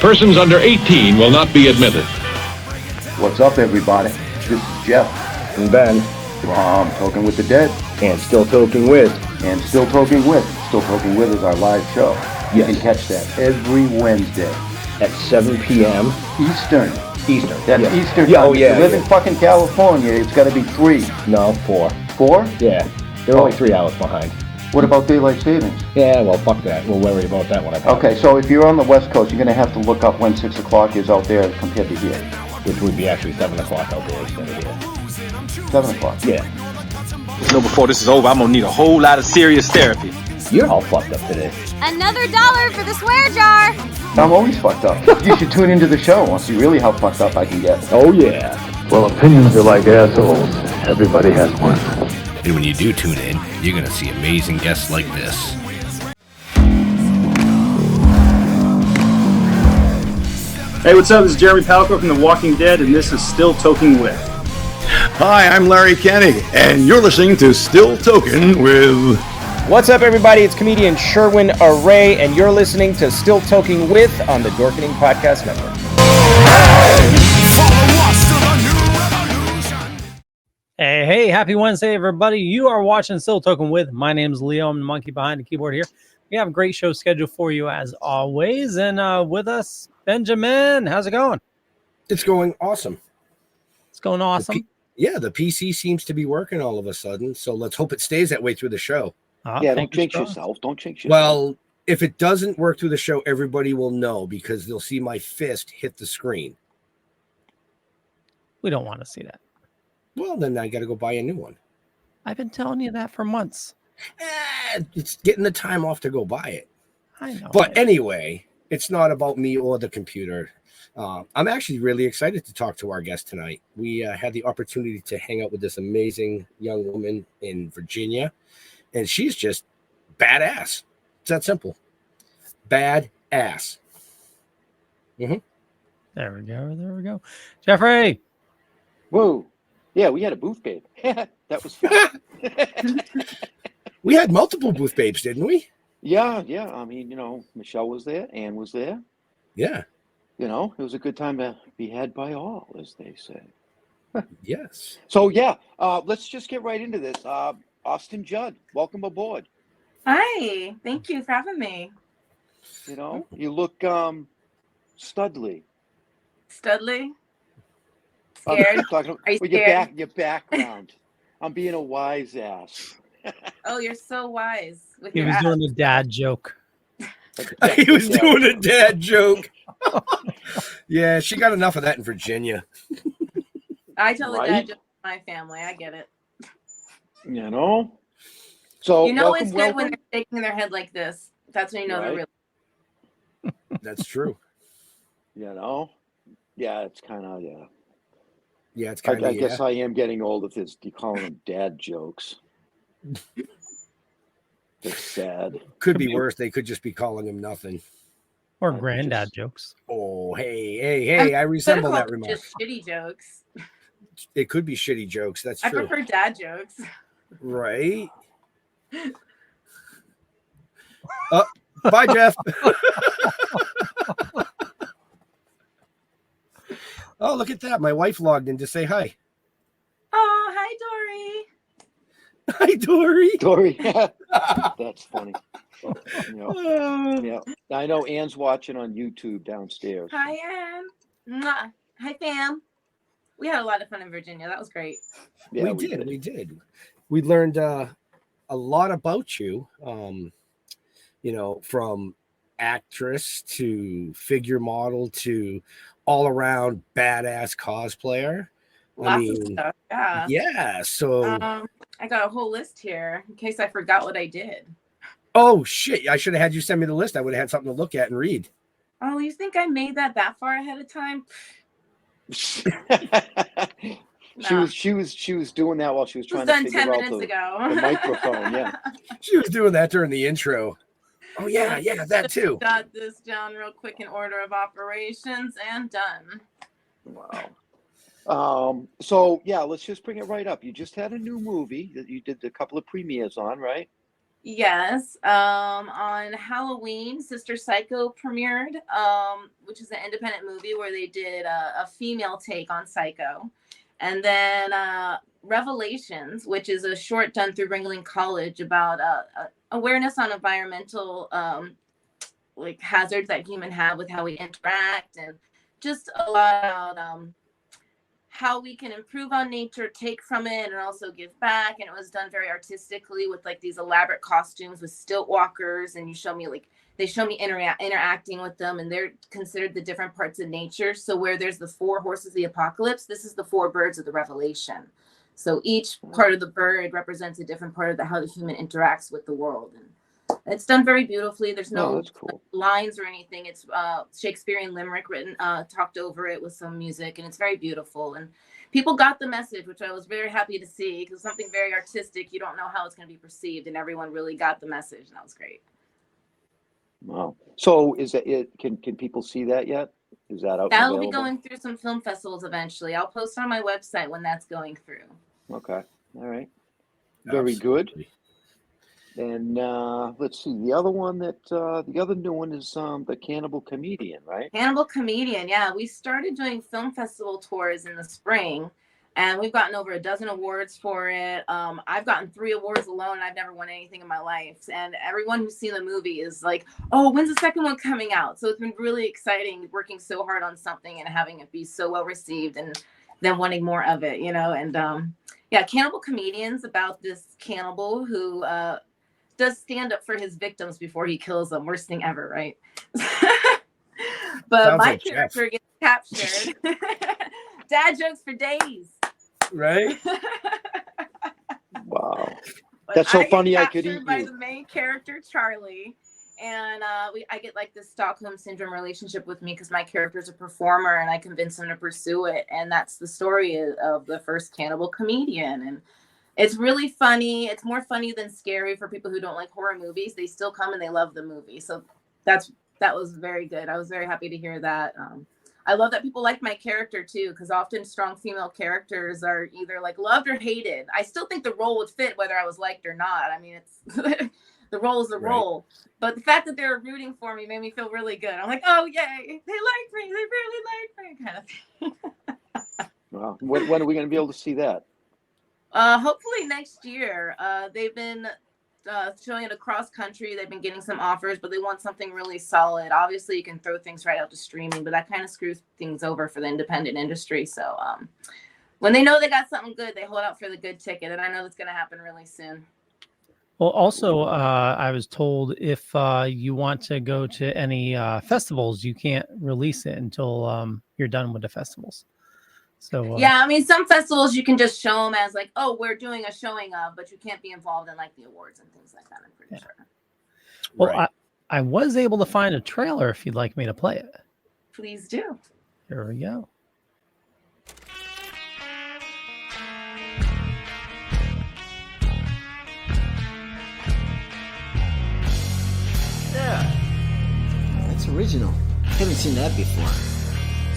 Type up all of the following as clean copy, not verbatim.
Persons under 18 will not be admitted. What's up, everybody? This is Jeff. And Ben. From Toking with the Dead. And Still Toking With. And Still Toking With. Still Toking With is our live show. You can catch that every Wednesday. At 7 p.m. Eastern. That's Eastern. Yeah, If you live in fucking California, it's got to be 3. No, 4. 4? Yeah. They're only 3 hours behind. What about daylight savings? Yeah, well, fuck that. We'll worry about that one. Okay, so if you're on the West Coast, you're going to have to look up when 6 o'clock is out there compared to here. Which would be actually 7 o'clock out there instead of here. 7 o'clock? Yeah. Before this is over, I'm going to need a whole lot of serious therapy. You're all fucked up today. Another $1 for the swear jar. I'm always fucked up. You should tune into the show and see really how fucked up I can get. Oh, yeah. Well, opinions are like assholes. Everybody has one. And when you do tune in, you're going to see amazing guests like this. Hey, what's up? This is Jeremy Palco from The Walking Dead, and this is Still Toking With. Hi, I'm Larry Kenny, and you're listening to Still Toking With... What's up, everybody? It's comedian Sherwin Array, and you're listening to Still Toking With on the Dorkening Podcast Network. Hey, happy Wednesday, everybody. You are watching Still Toking With. My name's Leo. I'm the monkey behind the keyboard here. We have a great show scheduled for you, as always. And with us, Benjamin. How's it going? It's going awesome. It's going awesome? The PC seems to be working all of a sudden, so let's hope it stays that way through the show. Don't jinx yourself. Don't jinx yourself. Well, if it doesn't work through the show, everybody will know because they'll see my fist hit the screen. We don't want to see that. Well, then I got to go buy a new one. I've been telling you that for months. It's getting the time off to go buy it. I know. But anyway, it's not about me or the computer. I'm actually really excited to talk to our guest tonight. We had the opportunity to hang out with this amazing young woman in Virginia, and she's just badass. It's that simple. Badass. Mm-hmm. There we go. Jeffrey. Whoa. Yeah, we had a booth babe. That was fun. We had multiple booth babes, didn't we? Yeah. I mean, Michelle was there, Ann was there. Yeah. It was a good time to be had by all, as they say. Yes. So, let's just get right into this. Austin Judd, welcome aboard. Hi. Thank you for having me. You look studly. Studly? Scared? Are you scared? Your background. I'm being a wise ass. Oh, you're so wise. He was doing a dad joke. He was doing a dad joke. Yeah, she got enough of that in Virginia. I tell a dad joke to my family. I get it. So it's good when they're shaking their head like this. That's when you know they're really. That's true. Yeah, it's kind of Yeah, it's kind of. I guess I am getting old if you call them dad jokes. It's sad. Could be worse. They could just be calling him nothing. Or granddad jokes. Oh, hey! I resemble that remark. Just shitty jokes. It could be shitty jokes. That's true. I prefer dad jokes. Right. Bye, Jeff. Oh, look at that. My wife logged in to say hi. Oh, hi, Dory. Hi, Dory. Dory. That's funny. Yeah. I know Ann's watching on YouTube downstairs. Hi, Ann. Mwah. Hi, fam. We had a lot of fun in Virginia. That was great. Yeah, we did. We learned a lot about you, from actress to figure model to all around badass cosplayer. Lots of stuff. Yeah. Yeah. So I got a whole list here in case I forgot what I did. Oh shit! I should have had you send me the list. I would have had something to look at and read. Oh, you think I made that far ahead of time? She was doing that while she was trying to figure out the microphone. Yeah. She was doing that during the intro. Oh yeah, that too. Got this down real quick in order of operations and done. Wow. So let's just bring it right up. You just had a new movie that you did a couple of premieres on, right? Yes. On Halloween, Sister Psycho premiered, which is an independent movie where they did a female take on Psycho. And then Revelations, which is a short done through Ringling College about awareness on environmental like hazards that humans have with how we interact, and just a lot about how we can improve on nature, take from it, and also give back. And it was done very artistically with like these elaborate costumes with stilt walkers, and they show me interacting with them, and they're considered the different parts of nature. So where there's the 4 horses of the apocalypse, this is the 4 birds of the revelation. So each part of the bird represents a different part of how the human interacts with the world. And it's done very beautifully. There's no lines or anything. It's Shakespearean limerick written, talked over it with some music, and it's very beautiful. And people got the message, which I was very happy to see, because something very artistic, you don't know how it's going to be perceived, and everyone really got the message, and that was great. Wow. So is it? Can people see that yet? Is that out? That'll be going through some film festivals eventually. I'll post on my website when that's going through. Okay. All right. Very good. And let's see. The other one the other new one is the Cannibal Comedian, right? Cannibal Comedian. Yeah, we started doing film festival tours in the spring, and we've gotten over a dozen awards for it. I've gotten 3 awards alone. I've never won anything in my life. And everyone who's seen the movie is like, oh, when's the second one coming out? So it's been really exciting working so hard on something and having it be so well received, and then wanting more of it, And yeah, Cannibal Comedian's about this cannibal who does stand up for his victims before he kills them. Worst thing ever, right? But my character gets captured. Dad jokes for days. Right? Wow. That's so funny I could eat you. By the main character, Charlie. And I get like this Stockholm Syndrome relationship with me because my character's a performer, and I convince him to pursue it. And that's the story of the first Cannibal Comedian. And it's really funny. It's more funny than scary for people who don't like horror movies. They still come and they love the movie. So that was very good. I was very happy to hear that. I love that people like my character too, because often strong female characters are either like loved or hated. I still think the role would fit whether I was liked or not. I mean, it's the role is the role. But the fact that they were rooting for me made me feel really good. I'm like, oh yay, they like me. They really like me, kind of thing. Wow. When are we going to be able to see that? Hopefully next year. They've been showing it across country. They've been getting some offers, but they want something really solid. Obviously, you can throw things right out to streaming, but that kind of screws things over for the independent industry. So when they know they got something good, they hold out for the good ticket, and I know that's going to happen really soon. Well, also, I was told if you want to go to any festivals, you can't release it until you're done with the festivals. So yeah, I mean, some festivals you can just show them as like, oh, we're doing a showing of, but you can't be involved in like the awards and things like that. I'm pretty sure. Well, right. I was able to find a trailer if you'd like me to play it. Please do. Here we go. Yeah, that's original. Haven't seen that before.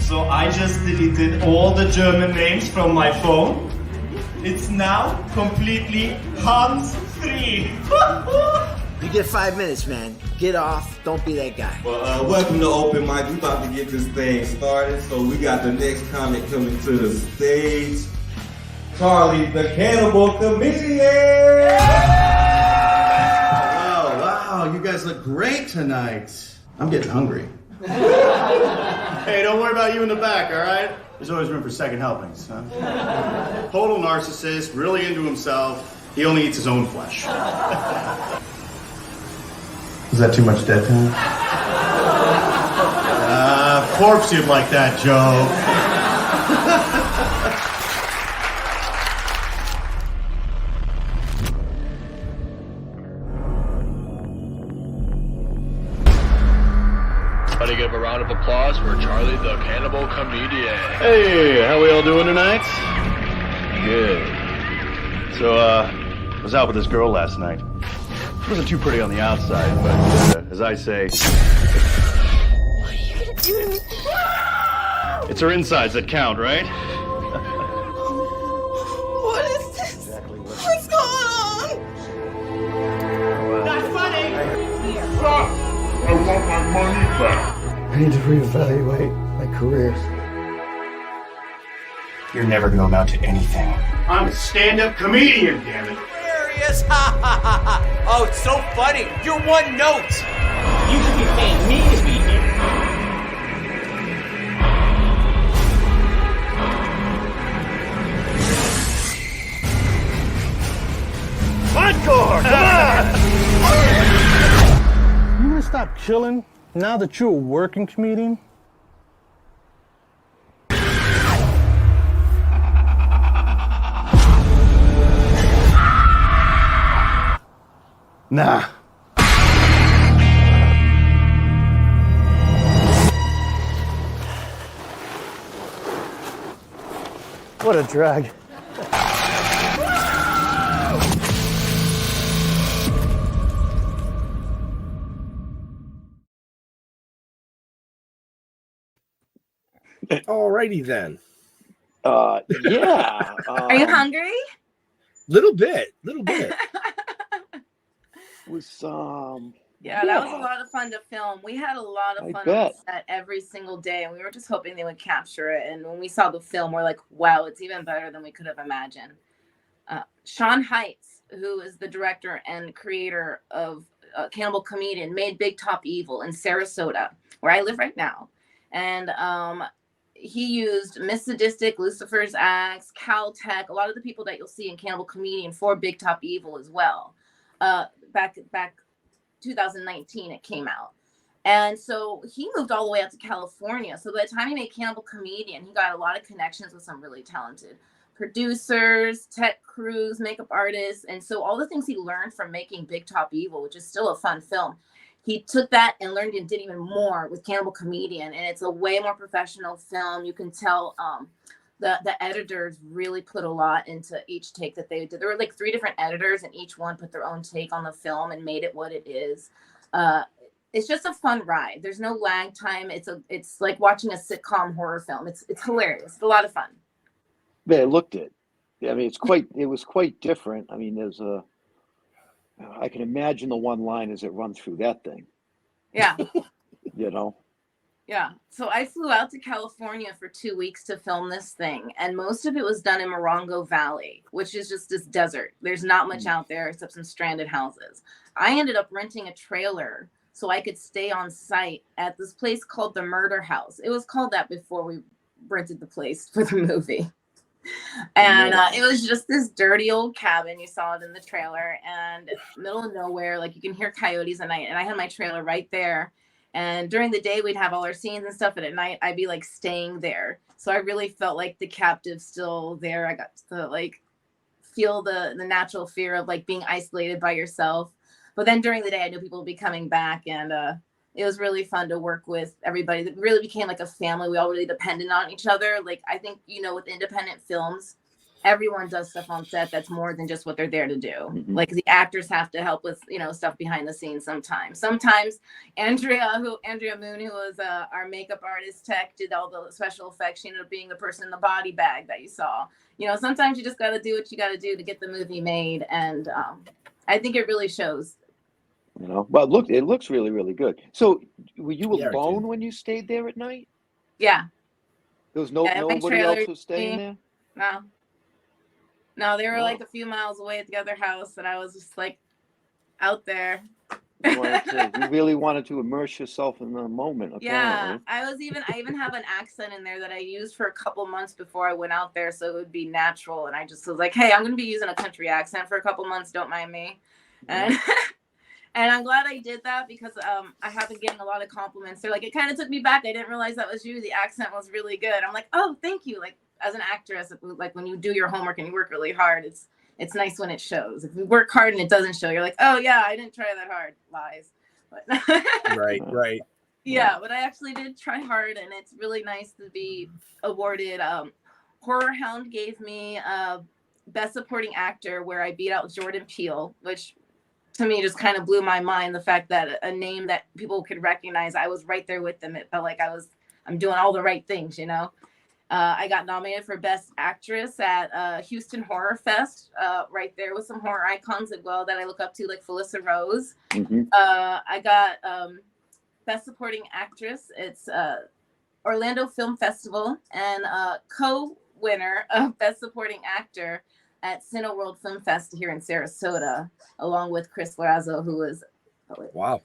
So I just deleted all the German names from my phone. It's now completely Hans-free. You get 5 minutes, man. Get off. Don't be that guy. Well, welcome to Open Mic. We're about to get this thing started. So we got the next comic coming to the stage. Charlie, the Cannibal Comedian! Wow, you guys look great tonight. I'm getting hungry. Hey, don't worry about you in the back, all right? There's always room for second helpings, huh? Total narcissist, really into himself. He only eats his own flesh. Is that too much dead time? Of course you'd like that, Joe. Give a round of applause for Charlie the Cannibal Comedian. Hey, how we all doing tonight? Good. So, I was out with this girl last night. She wasn't too pretty on the outside, but as I say... What are you gonna do to me? It's her insides that count, right? What is this? What's going on? money back. I need to reevaluate my career. You're never gonna amount to anything. I'm a stand-up comedian, damn it. Hilarious! Ha ha ha ha! Oh, it's so funny. You're one note. You should be paying me to be here. Encore! Come on! You gonna stop chilling now that you're a working comedian? Nah. What a drag. Alrighty then. Yeah. Are you hungry? Little bit. Was Yeah, that was a lot of fun to film. We had a lot of I fun on bet. set every single day, and we were just hoping they would capture it. And when we saw the film, we're like, wow, it's even better than we could have imagined. Sean Heights, who is the director and creator of Cannibal Comedian, made Big Top Evil in Sarasota, where I live right now. And he used Miss Sadistic, Lucifer's Axe, Caltech, a lot of the people that you'll see in Cannibal Comedian for Big Top Evil as well. Back 2019 it came out. And so he moved all the way out to California. So by the time he made Cannibal Comedian, he got a lot of connections with some really talented producers, tech crews, makeup artists. And so all the things he learned from making Big Top Evil, which is still a fun film, he took that and learned and did even more with Cannibal Comedian. And it's a way more professional film. You can tell the editors really put a lot into each take that they did. There were like 3 different editors, and each one put their own take on the film and made it what it is. It's just a fun ride. There's no lag time. It's like watching a sitcom horror film. It's hilarious. It's a lot of fun. Yeah, I looked it. I mean, it was quite different. I mean, I can imagine the one-liners that run through that thing. Yeah. You know? Yeah. So I flew out to California for 2 weeks to film this thing. And most of it was done in Morongo Valley, which is just this desert. There's not much out there except some stranded houses. I ended up renting a trailer so I could stay on site at this place called the Murder House. It was called that before we rented the place for the movie. And it was just this dirty old cabin. You saw it in the trailer, and middle of nowhere, like you can hear coyotes at night. And I had my trailer right there. And during the day, we'd have all our scenes and stuff. And at night, I'd be like staying there. So I really felt like the captive still there. I got to like feel the natural fear of like being isolated by yourself. But then during the day, I knew people would be coming back, and it was really fun to work with everybody. It really became like a family. We all really depended on each other. Like, I think, with independent films, everyone does stuff on set that's more than just what they're there to do. Mm-hmm. Like the actors have to help with, stuff behind the scenes sometimes. Sometimes Andrea Moon, who was our makeup artist tech, did all the special effects. She ended up being the person in the body bag that you saw. Sometimes you just got to do what you got to do to get the movie made. And I think it really shows. But look, it looks really, really good. So, were you alone when you stayed there at night? Yeah. There was nobody else was staying there? No, they were like a few miles away at the other house, and I was just like out there. You really wanted to immerse yourself in the moment. Apparently. Yeah, I even have an accent in there that I used for a couple months before I went out there, so it would be natural. And I just was like, hey, I'm going to be using a country accent for a couple months. Don't mind me. And and I'm glad I did that because I have been getting a lot of compliments. They're like, it kind of took me back. I didn't realize that was you. The accent was really good. I'm like, oh, thank you. Like, as an actress, like when you do your homework and you work really hard, it's nice when it shows. If you work hard and it doesn't show, you're like, oh yeah, I didn't try that hard. Lies. But Right. Yeah, but I actually did try hard, and it's really nice to be awarded. Horror Hound gave me Best Supporting Actor, where I beat out Jordan Peele, which to me just kind of blew my mind. The fact that a name that people could recognize, I was right there with them. It felt like I'm doing all the right things, I got nominated for Best Actress at Houston Horror Fest, right there with some horror icons as well that I look up to, like Felissa Rose. Mm-hmm. I got Best Supporting Actress. It's Orlando Film Festival, and co-winner of Best Supporting Actor at Cineworld Film Fest here in Sarasota, along with Chris Larazzo, who was wow.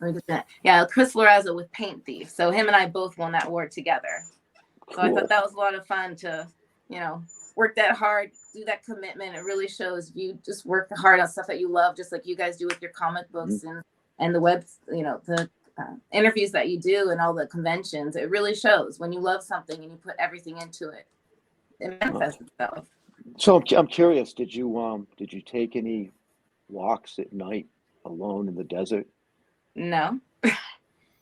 Yeah, Chris Larazzo with Paint Thief. So him and I both won that award together. So I thought that was a lot of fun to, work that hard, do that commitment. It really shows you just work hard on stuff that you love, just like you guys do with your comic books and the web, the interviews that you do and all the conventions. It really shows when you love something and you put everything into it. It manifests itself. So I'm curious. Did you take any walks at night alone in the desert? No.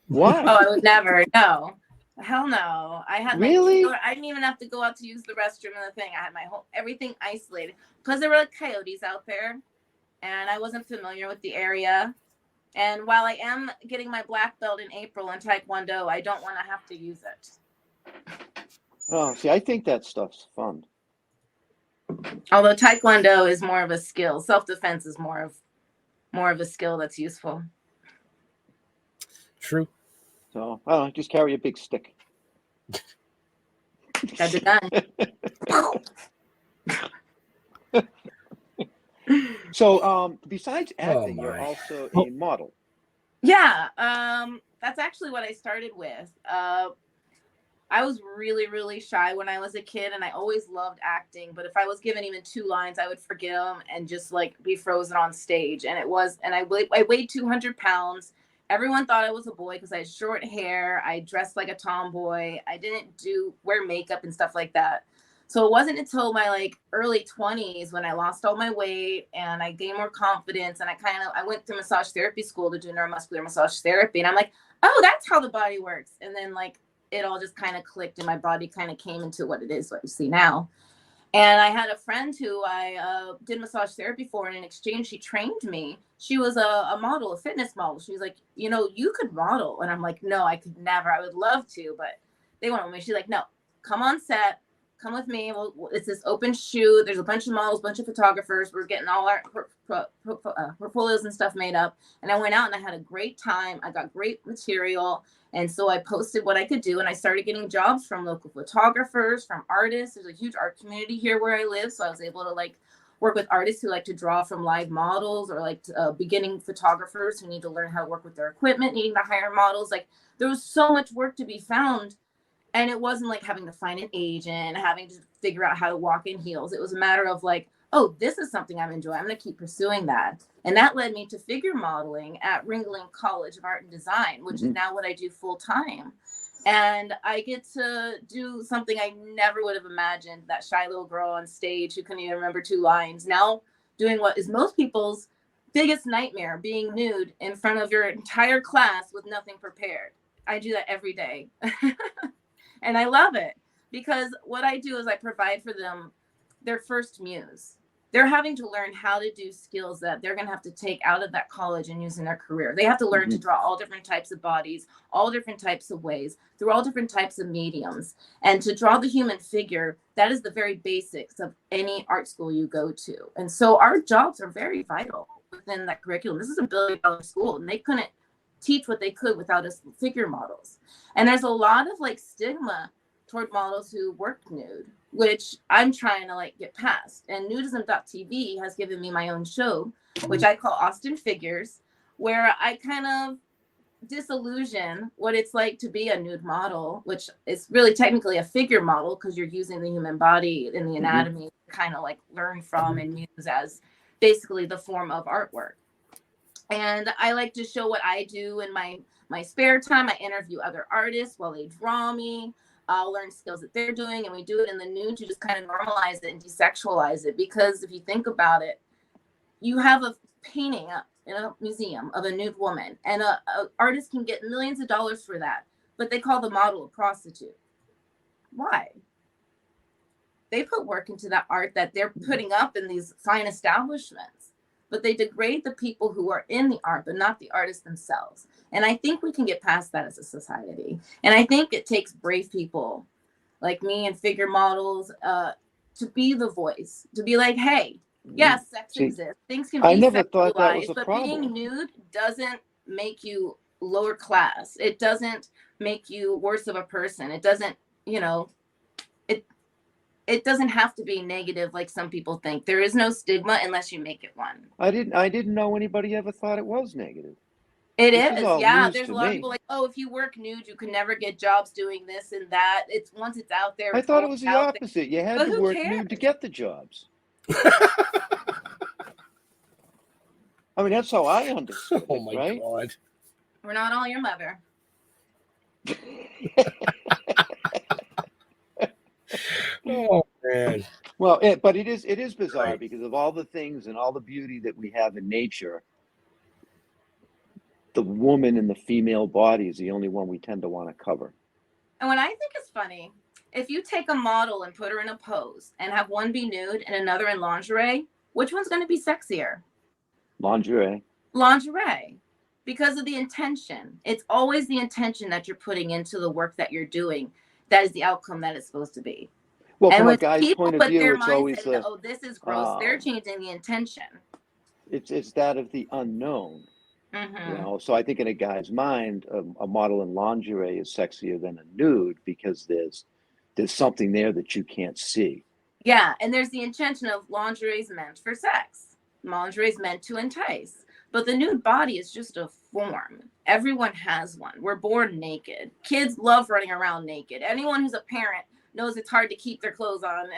Why? Oh, I would never. No. Hell no. I had really? I didn't even have to go out to use the restroom and the thing. I had my whole everything isolated because there were like coyotes out there, and I wasn't familiar with the area. And while I am getting my black belt in April in Taekwondo, I don't want to have to use it. Oh, see, I think that stuff's fun. Although Taekwondo is more of a skill, self-defense is more of a skill that's useful. True. So I don't know, just carry a big stick. Got it done. So besides acting, you're also a model. Yeah, that's actually what I started with. I was really, really shy when I was a kid, and I always loved acting. But if I was given even 2 lines, I would forget them and just like be frozen on stage. And I weighed 200 pounds. Everyone thought I was a boy because I had short hair. I dressed like a tomboy. I didn't wear makeup and stuff like that. So it wasn't until my early 20s when I lost all my weight and I gained more confidence, and I went through massage therapy school to do neuromuscular massage therapy, and I'm like, oh, that's how the body works. And then it all just kind of clicked, and my body kind of came into what it is, what you see now. And I had a friend who I did massage therapy for, and in exchange, she trained me. She was a model, a fitness model. She was like, you could model. And I'm like, no, I could never. I would love to, but they won't want me. She's like, no, come on set. Come with me. It's this open shoot. There's a bunch of models, bunch of photographers. We're getting all our portfolios and stuff made up. And I went out and I had a great time. I got great material. And so I posted what I could do. And I started getting jobs from local photographers, from artists. There's a huge art community here where I live. So I was able to work with artists who like to draw from live models, or beginning photographers who need to learn how to work with their equipment, needing to hire models. There was so much work to be found. And it wasn't like having to find an agent, having to figure out how to walk in heels. It was a matter of oh, this is something I'm enjoying. I'm going to keep pursuing that. And that led me to figure modeling at Ringling College of Art and Design, which is now what I do full time. And I get to do something I never would have imagined, that shy little girl on stage who couldn't even remember 2 lines, now doing what is most people's biggest nightmare, being nude in front of your entire class with nothing prepared. I do that every day. And I love it, because what I do is I provide for them their first muse. They're having to learn how to do skills that they're going to have to take out of that college and use in their career. They have to learn to draw all different types of bodies, all different types of ways, through all different types of mediums. And to draw the human figure, that is the very basics of any art school you go to. And so our jobs are very vital within that curriculum. This is a $1 billion school, and they couldn't teach what they could without us figure models. And there's a lot of stigma toward models who work nude, which I'm trying to get past. And nudism.tv has given me my own show, which I call Austin Figures, where I kind of disillusion what it's like to be a nude model, which is really technically a figure model, because you're using the human body and the anatomy to kind of learn from and use as basically the form of artwork. And I like to show what I do in my spare time. I interview other artists while they draw me. I'll learn skills that they're doing, and we do it in the nude to just kind of normalize it and desexualize it. Because if you think about it, you have a painting in a museum of a nude woman, and a artist can get millions of dollars for that, but they call the model a prostitute. Why? They put work into that art that they're putting up in these fine establishments, but they degrade the people who are in the art, but not the artists themselves. And I think we can get past that as a society. And I think it takes brave people like me and figure models to be the voice, to be like, hey, yes, sex exists. Things can be I never thought that was sexualized, a but problem. being nude doesn't make you lower class. It doesn't make you worse of a person. It doesn't, it doesn't have to be negative like some people think. There is no stigma unless you make it one. I didn't know anybody ever thought it was negative. It This is, all yeah. news There's to a lot of me. people like, oh, if you work nude, you can never get jobs doing this and that. It's once it's out there. I it's thought it always was the out there. opposite. You had But to who work cares? nude to get the jobs. I mean, that's how I understood Oh it, my right? God. We're not all your mother. Oh man. Well, but it is bizarre because of all the things and all the beauty that we have in nature. The woman and the female body is the only one we tend to want to cover. And what I think is funny, if you take a model and put her in a pose and have one be nude and another in lingerie, which one's going to be sexier? Lingerie. Lingerie. Because of the intention. It's always the intention that you're putting into the work that you're doing. That is the outcome that it's supposed to be. Well, And from a when guy's people point of put view, their it's mindset always into, oh, this is gross, they're changing the intention. it's that of the unknown. Mm-hmm. You know, so I think in a guy's mind, a model in lingerie is sexier than a nude because there's something there that you can't see. Yeah, and there's the intention of lingerie is meant for sex. Lingerie is meant to entice. But the nude body is just a form. Everyone has one. We're born naked. Kids love running around naked. Anyone who's a parent knows it's hard to keep their clothes on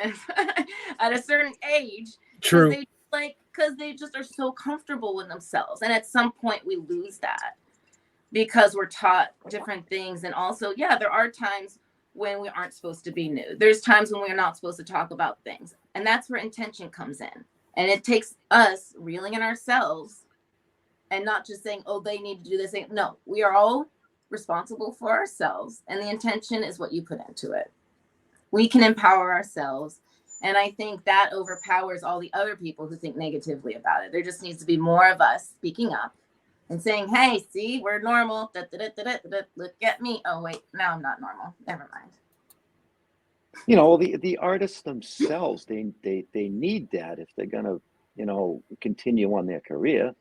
at a certain age. True. Because they just are so comfortable with themselves. And at some point we lose that because we're taught different things. And also, yeah, there are times when we aren't supposed to be nude. There's times when we're not supposed to talk about things. And that's where intention comes in. And it takes us reeling in ourselves and not just saying, oh, they need to do this thing. No, we are all responsible for ourselves. And the intention is what you put into it. We can empower ourselves. And I think that overpowers all the other people who think negatively about it. There just needs to be more of us speaking up and saying, hey, see, we're normal. Look at me. Oh, wait, now I'm not normal. Never mind. You know, the artists themselves, they need that if they're going to, continue on their career.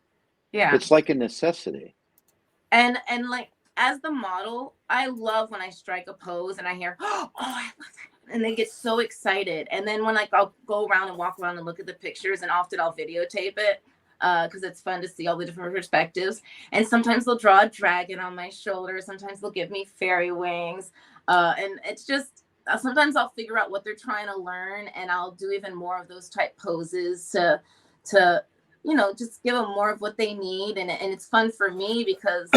Yeah. It's like a necessity. And like, as the model, I love when I strike a pose and I hear, oh, I love that. And they get so excited. And then when I'll go around and walk around and look at the pictures, and often I'll videotape it because it's fun to see all the different perspectives. And sometimes they'll draw a dragon on my shoulder. Sometimes they'll give me fairy wings. And it's just, sometimes I'll figure out what they're trying to learn, and I'll do even more of those type poses to just give them more of what they need. And it's fun for me because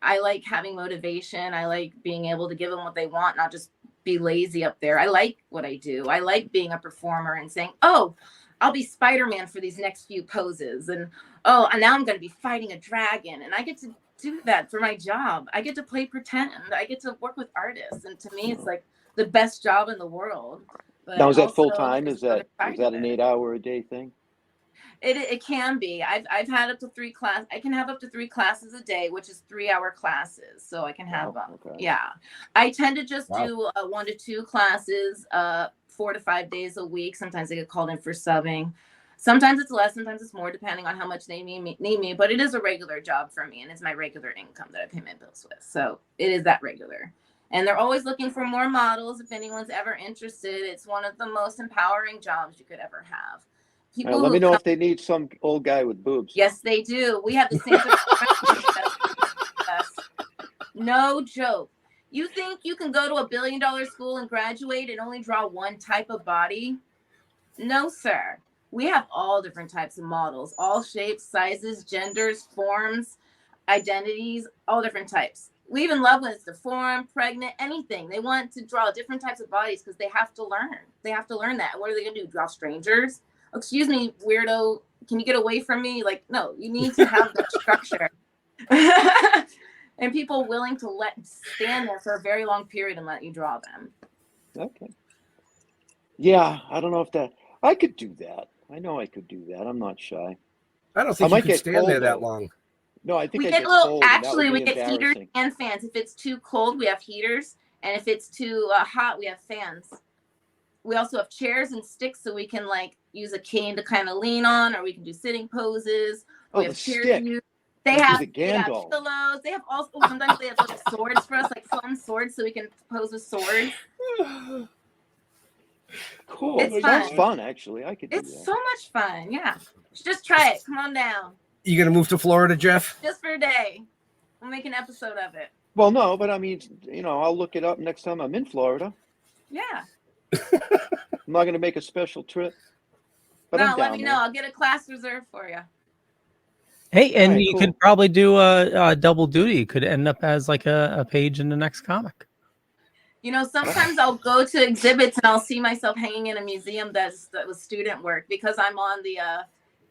I like having motivation. I like being able to give them what they want, not just be lazy up there. I like what I do. I like being a performer and saying, oh, I'll be Spider-Man for these next few poses. And now I'm going to be fighting a dragon. And I get to do that for my job. I get to play pretend. I get to work with artists. And to me, it's like the best job in the world. But Now, is that also, full time? it's Is that fun an 8-hour-a-day thing? It can be. I've had up to 3 classes. I can have up to 3 classes a day, which is 3-hour classes. So I can have yeah. I tend to just do 1 to 2 classes, 4 to 5 days a week. Sometimes I get called in for subbing. Sometimes it's less, sometimes it's more, depending on how much they need me. But it is a regular job for me, and it's my regular income that I pay my bills with. So it is that regular. And they're always looking for more models. If anyone's ever interested, it's one of the most empowering jobs you could ever have. People Let me know if they need some old guy with boobs. Yes, they do. We have the same. No joke. You think you can go to $1 billion school and graduate and only draw one type of body? No, sir. We have all different types of models, all shapes, sizes, genders, forms, identities, all different types. We even love when it's deformed, pregnant, anything. They want to draw different types of bodies because they have to learn. They have to learn that. What are they going to do? Draw strangers? Excuse me, weirdo, can you get away from me? Like, no, you need to have that structure. And people willing to stand there for a very long period and let you draw them. Okay. Yeah, I don't know if I could do that. I know I could do that. I'm not shy. I don't think you can stand there that long. No, I think we I get get little. cold, Actually, we get heaters and fans. If it's too cold, we have heaters, and if it's too hot, we have fans. We also have chairs and sticks, so we can use a cane to kind of lean on, or we can do sitting poses. Oh, we have the chairs stick. to use. They This is have a Gandalf. pillows. They have also sometimes they have like swords for us, like foam swords, so we can pose with swords. Cool. It's Sounds fun. fun, actually. I could do It's that. so much fun. Yeah, just try it. Come on down, You gonna move to Florida, Jeff? just for a day. We'll make an episode of it. Well, no, but I mean, I'll look it up next time I'm in Florida. Yeah. I'm not going to make a special trip. But I'm Let down me there. know. I'll get a class reserved for you. Hey, and Alright, you cool. could probably do a double duty. It could end up as like a page in the next comic. Sometimes I'll go to exhibits and I'll see myself hanging in a museum that was student work because I'm on the.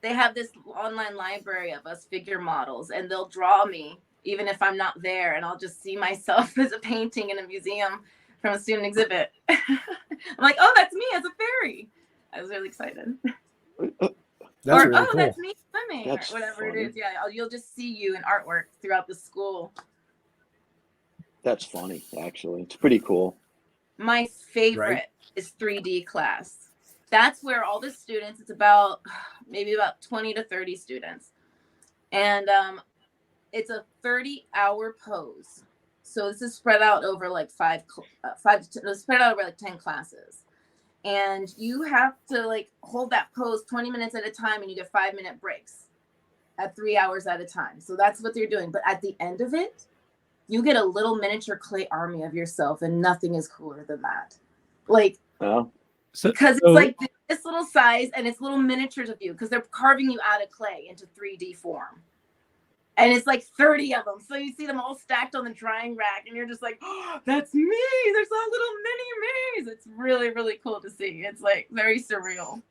They have this online library of us figure models, and they'll draw me even if I'm not there, and I'll just see myself as a painting in a museum from a student exhibit. I'm like, oh, that's me as a fairy. I was really excited. That's really cool. That's me swimming, That's or whatever funny. it is. Yeah, you'll just see you in artwork throughout the school. That's funny, actually. It's pretty cool. My favorite is 3D class. That's where all the students, it's about maybe about 20 to 30 students. And it's a 30-hour pose. So this is spread out over like spread out over like 10 classes. And you have to like hold that pose 20 minutes at a time, and you get 5-minute breaks at 3 hours at a time. So that's what they're doing. But at the end of it, you get a little miniature clay army of yourself, and nothing is cooler than that. Like, because it's like this little size, and it's little miniatures of you, because they're carving you out of clay into 3D form. And it's like 30 of them. So you see them all stacked on the drying rack, and you're just like, oh, that's me. There's all little mini me's. It's really, really cool to see. It's like very surreal.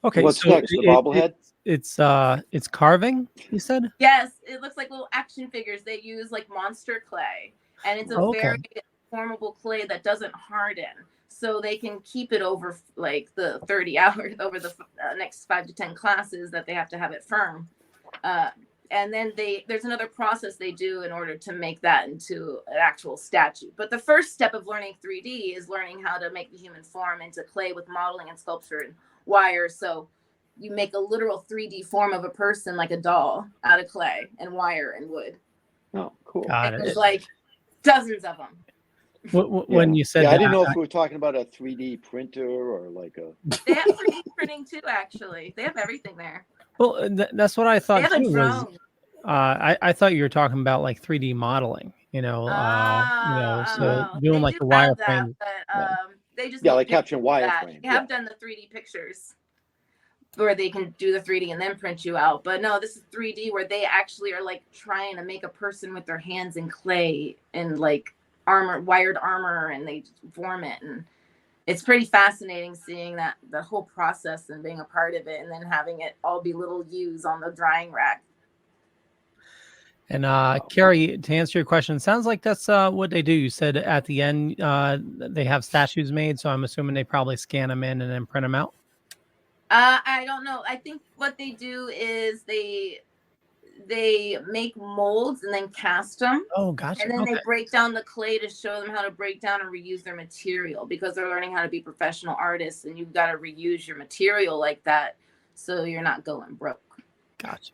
Okay, What's so next? The bobblehead? It's carving, you said? Yes, it looks like little action figures. They use like monster clay, and it's a very formable clay that doesn't harden. So they can keep it over like the 30 hours, over the next 5 to 10 classes that they have to have it firm. And then there's another process they do in order to make that into an actual statue. But the first step of learning 3D is learning how to make the human form into clay with modeling and sculpture and wire. So you make a literal 3D form of a person, like a doll, out of clay and wire and wood. Oh, cool. Got it. There's like dozens of them. When you said I that, didn't know if we were talking about a 3D printer or like a. They have 3D printing too, actually. They have everything there. well, that's what I thought They have a too. drone. I thought you were talking about like 3D modeling. So doing They like do the wireframe. have that, but they just like do capturing that. wireframe. They have done the 3D pictures where they can do the 3D and then print you out. But no, this is 3D where they actually are like trying to make a person with their hands in clay and like wired armor, and they form it. And it's pretty fascinating seeing that the whole process and being a part of it, and then having it all be little U's on the drying rack. And Carrie, to answer your question, it sounds like that's what they do. You said at the end they have statues made, so I'm assuming they probably scan them in and then print them out. I don't know. I think what they do is they make molds and then cast them. Oh, gotcha. And then they break down the clay to show them how to break down and reuse their material, because they're learning how to be professional artists, and you've got to reuse your material like that so you're not going broke. Gotcha.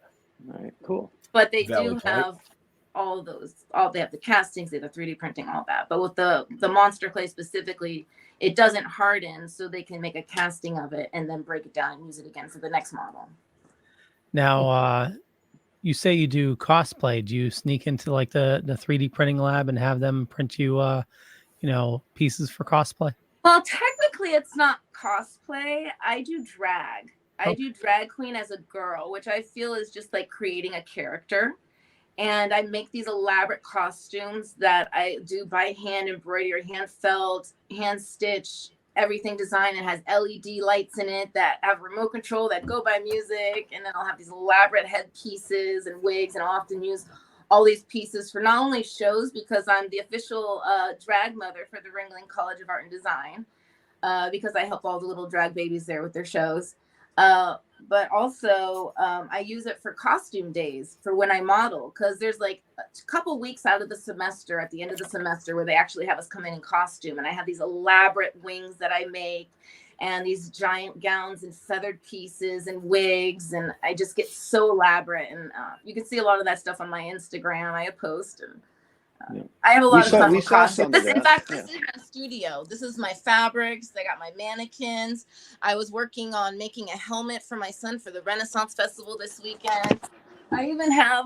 All right, cool. But they Valid do point. have all those. They have the castings, they have the 3D printing, all that. But with the monster clay specifically, it doesn't harden, so they can make a casting of it and then break it down and use it again for the next model. Now, you say you do cosplay. Do you sneak into like the 3D printing lab and have them print you, pieces for cosplay? Well, technically, it's not cosplay. I do drag. I do drag queen as a girl, which I feel is just like creating a character. And I make these elaborate costumes that I do by hand embroidery, hand felt, hand stitch, everything designed. It has LED lights in it that have remote control that go by music. And then I'll have these elaborate headpieces and wigs. And I'll often use all these pieces for not only shows, because I'm the official drag mother for the Ringling College of Art and Design, because I help all the little drag babies there with their shows. But also I use it for costume days for when I model, because there's like a couple weeks out of the semester, at the end of the semester, where they actually have us come in costume, and I have these elaborate wings that I make, and these giant gowns and feathered pieces and wigs, and I just get so elaborate. And you can see a lot of that stuff on my Instagram. I post, and I have a lot of fun with costumes. In fact, this is my studio. This is my fabrics. I got my mannequins. I was working on making a helmet for my son for the Renaissance Festival this weekend. I even have,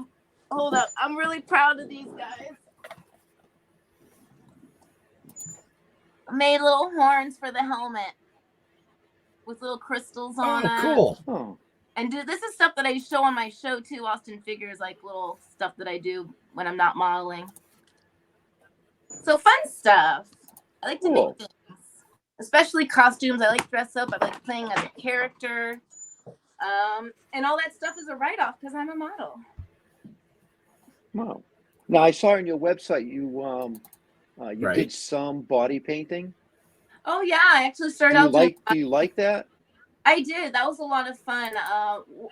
hold up, I'm really proud of these guys. I made little horns for the helmet with little crystals on it. Oh, cool. And this is stuff that I show on my show too, Austin Figures, like little stuff that I do when I'm not modeling. So fun stuff. I like to make things, especially costumes. I like to dress up. I like playing as a character. And all that stuff is a write-off because I'm a model. Wow. Now, I saw on your website you did some body painting. Oh, yeah. I actually started out do you like that? I did. That was a lot of fun.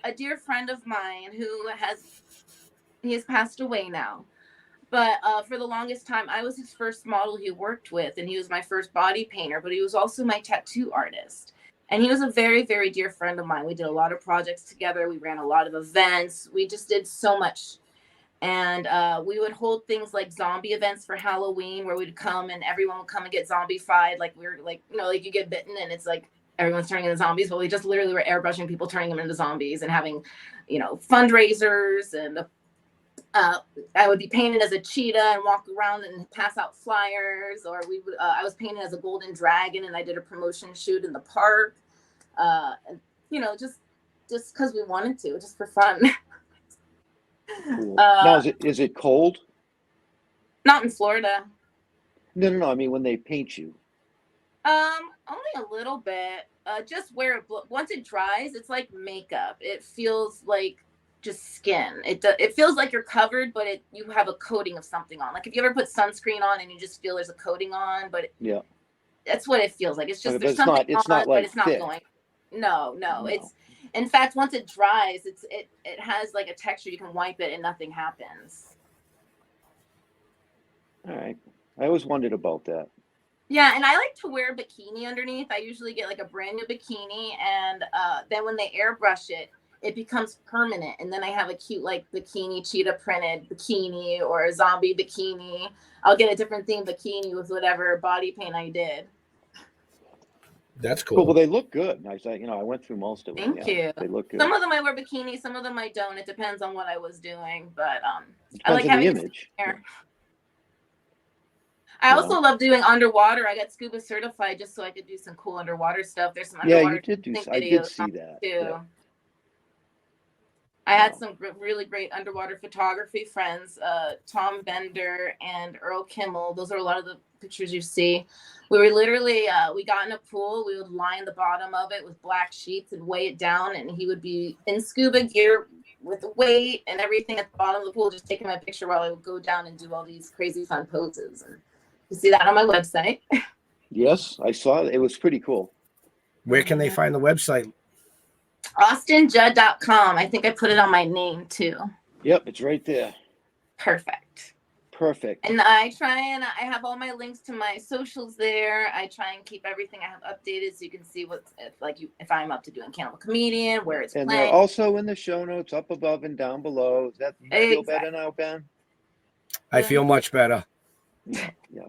A dear friend of mine he has passed away now. But for the longest time, I was his first model he worked with, and he was my first body painter, but he was also my tattoo artist. And he was a very, very dear friend of mine. We did a lot of projects together. We ran a lot of events. We just did so much. And we would hold things like zombie events for Halloween where we'd come and everyone would come and get zombified. Like we were like, like you get bitten and it's like everyone's turning into zombies. But we just literally were airbrushing people, turning them into zombies and having, fundraisers. And I would be painted as a cheetah and walk around and pass out flyers. Or I was painted as a golden dragon and I did a promotion shoot in the park. Just because we wanted to, just for fun. Cool. Now, is it cold? Not in Florida. No. I mean, when they paint you. Only a little bit. Just where once it dries, it's like makeup. It feels like just skin. It feels like you're covered, but you have a coating of something on. Like if you ever put sunscreen on and you just feel there's a coating on, but yeah, that's what it feels like. It's just there's it's something not, on, like but it's not thick. going. No. It's in fact once it dries, it has like a texture. You can wipe it and nothing happens. All right. I always wondered about that. Yeah, and I like to wear a bikini underneath. I usually get like a brand new bikini, and then when they airbrush it, it becomes permanent. And then I have a cute like bikini, cheetah printed bikini or a zombie bikini. I'll get a different themed bikini with whatever body paint I did. That's cool. Well, they look good. I went through most of them. Thank you. They look good. Some of them I wear bikinis, some of them I don't. It depends on what I was doing, but Depends I like on having the image. I also love doing underwater. I got scuba certified just so I could do some cool underwater stuff. There's some underwater you did do. videos I did see that too. Yeah. I had some really great underwater photography friends, Tom Bender and Earl Kimmel. Those are a lot of the pictures you see. We were literally, we got in a pool. We would line the bottom of it with black sheets and weigh it down. And he would be in scuba gear with the weight and everything at the bottom of the pool, just taking my picture while I would go down and do all these crazy fun poses. And you see that on my website. Yes, I saw it. It was pretty cool. Where can they find the website? AustinJudd.com. I think I put it on my name too. Yep, it's right there. Perfect. And I have all my links to my socials there. I try and keep everything I have updated so you can see if I'm up to doing Cannibal Comedian, where it's and playing. they're also in the show notes up above and down below. Is that you feel better now, Ben? I feel much better. Yeah.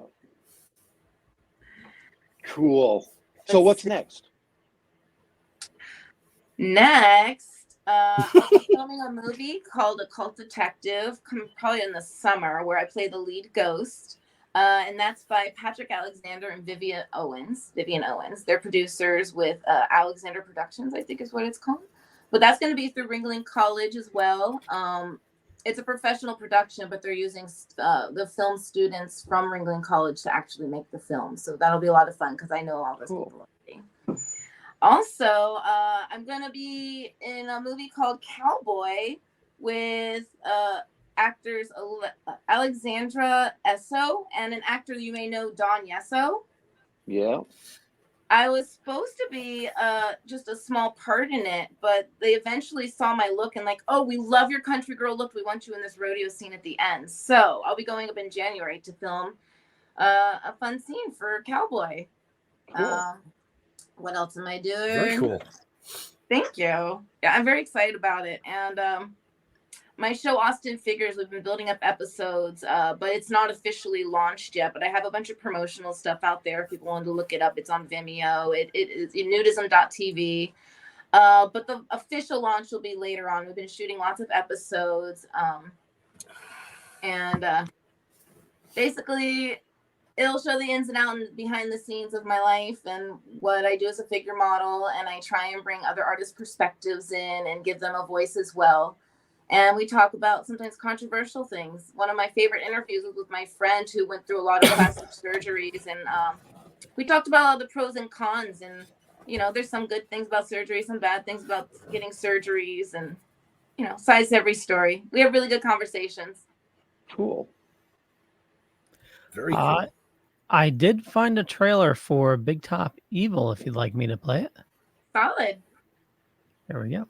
Cool. So what's next? Next, I'll be filming a movie called Occult Detective, probably in the summer, where I play the lead ghost. And that's by Patrick Alexander and Vivian Owens. They're producers with Alexander Productions, I think is what it's called. But that's going to be through Ringling College as well. It's a professional production, but they're using the film students from Ringling College to actually make the film. So that'll be a lot of fun because I know all those people already. Also, I'm going to be in a movie called Cowboy with actors Alexandra Esso and an actor you may know, Don Yesso. Yeah. I was supposed to be just a small part in it, but they eventually saw my look and like, oh, we love your country girl look. We want you in this rodeo scene at the end. So I'll be going up in January to film a fun scene for Cowboy. Cool. What else am I doing? Very cool. Thank you. Yeah, I'm very excited about it. And my show, Austin Figures, we've been building up episodes, but it's not officially launched yet. But I have a bunch of promotional stuff out there. If people want to look it up, it's on Vimeo. It is nudism.tv. But the official launch will be later on. We've been shooting lots of episodes. And basically, it'll show the ins and outs and behind the scenes of my life and what I do as a figure model. And I try and bring other artists' perspectives in and give them a voice as well. And we talk about sometimes controversial things. One of my favorite interviews was with my friend who went through a lot of plastic surgeries. And we talked about all the pros and cons. And, you know, there's some good things about surgery, some bad things about getting surgeries. And, you know, size every story. We have really good conversations. Cool. Very cool. I did find a trailer for Big Top Evil if you'd like me to play it. Solid. There we go.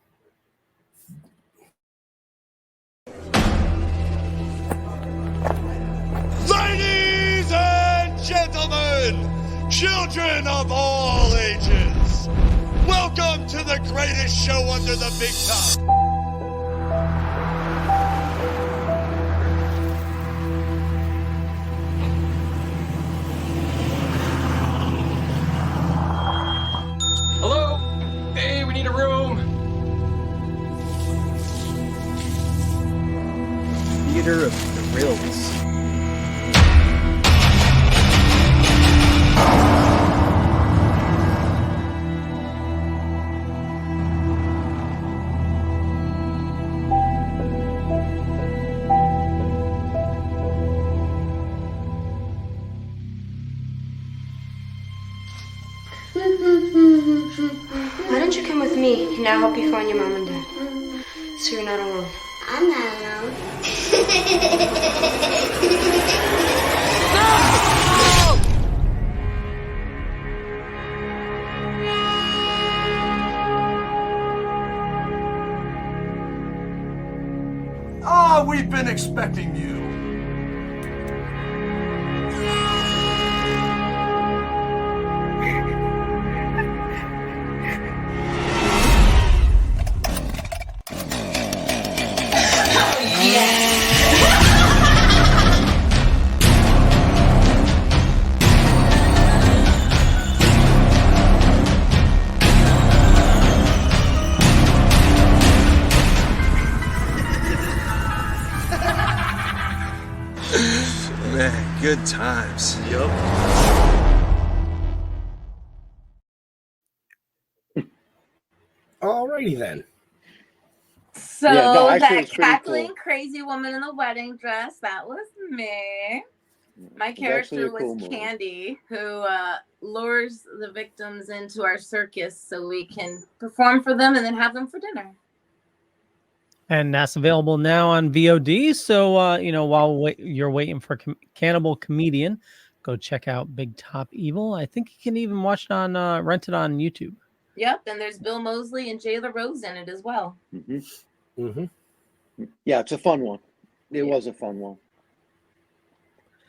Ladies and gentlemen, children of all ages, welcome to the greatest show under the big top. Hello? Hey, we need a room. Theater of Thrills. Why don't you come with me and I'll help you find your mom and dad so you're not alone. I'm not alone. Ah, we've been expecting you. Man, good times. Yup. Alrighty then. So Yeah, no, actually, that it's pretty cackling cool. crazy woman in the wedding dress, that was me. My It's actually character a was cool movie. Candy, who lures the victims into our circus so we can perform for them and then have them for dinner. And that's available now on VOD. So, you know, while you're waiting for Cannibal Comedian, go check out Big Top Evil. I think you can even watch it on, rent it on YouTube. Yep, and there's Bill Moseley and Jayla Rose in it as well. Mm-hmm. Mm-hmm. Yeah, it's a fun one. It was a fun one.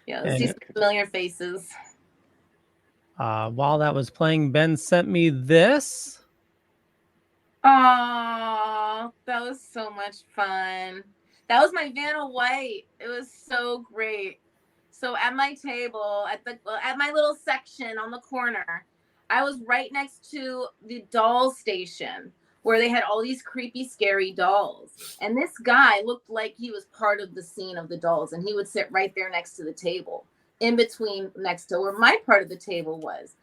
Yeah, let's see some familiar faces. While that was playing, Ben sent me this. Oh, that was so much fun. That was my Vanna White. It was so great. So at my table, at my little section on the corner, I was right next to the doll station where they had all these creepy, scary dolls. And this guy looked like he was part of the scene of the dolls, and he would sit right there next to the table, in between next to where my part of the table was.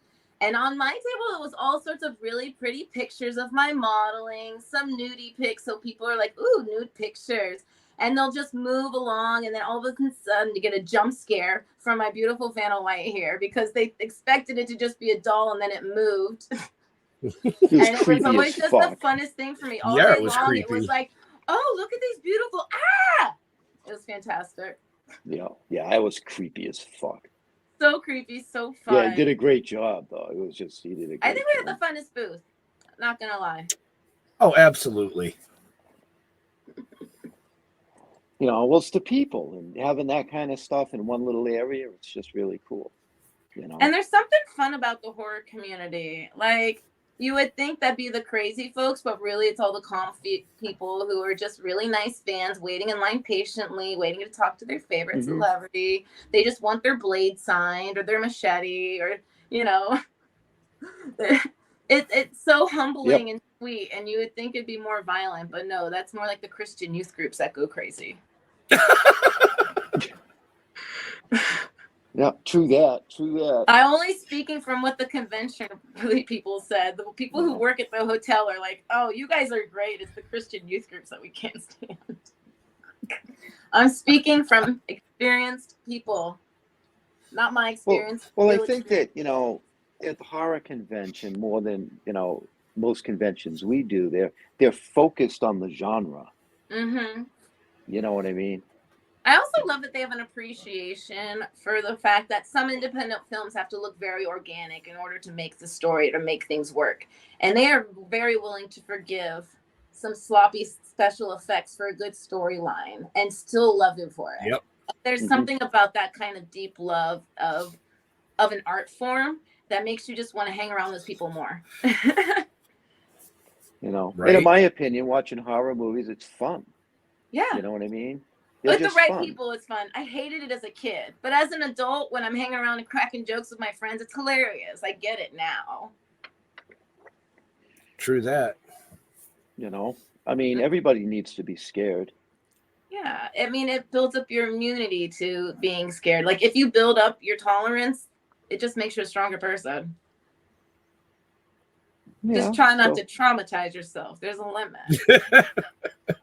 And on my table, it was all sorts of really pretty pictures of my modeling, some nudie pics. So people are like, ooh, nude pictures. And they'll just move along. And then all of a sudden you get a jump scare from my beautiful Vanna White hair because they expected it to just be a doll and then it moved. And it was always just the funnest thing for me. All day long, it was like, oh, look at these beautiful, It was fantastic. Yeah, I was creepy as fuck. So creepy, so fun. Yeah, he did a great job, though. It was just, he did a great I think we job. had the funnest booth. Not gonna lie. Oh, absolutely. You know, well, it's the people and having that kind of stuff in one little area. It's just really cool. You know. know. And there's something fun about the horror community. Like, you would think that'd be the crazy folks, but really it's all the calm people who are just really nice fans waiting in line patiently, waiting to talk to their favorite celebrity. They just want their blade signed or their machete or, you know. It's so humbling and sweet, and you would think it'd be more violent, but no, that's more like the Christian youth groups that go crazy. Yeah, true that. I'm only speaking from what the convention people said. The people who work at the hotel are like, oh, you guys are great. It's the Christian youth groups that we can't stand. I'm speaking from experienced people, not my experience. Well, I think that, you know, at the horror convention, more than, you know, most conventions we do, they're focused on the genre. Mm-hmm. You know what I mean? I also love that they have an appreciation for the fact that some independent films have to look very organic in order to make the story, to make things work. And they are very willing to forgive some sloppy special effects for a good storyline and still love you for it. Yep. There's something about that kind of deep love of an art form that makes you just want to hang around those people more. You know, Right. and in my opinion, watching horror movies, it's fun. Yeah. You know what I mean? They're With the just right fun. people, it's fun. I hated it as a kid, but as an adult, when I'm hanging around and cracking jokes with my friends, it's hilarious. I get it now. True that. You know, I mean, everybody needs to be scared. Yeah, I mean, it builds up your immunity to being scared. Like, if you build up your tolerance, it just makes you a stronger person. Just try not to traumatize yourself. There's a limit.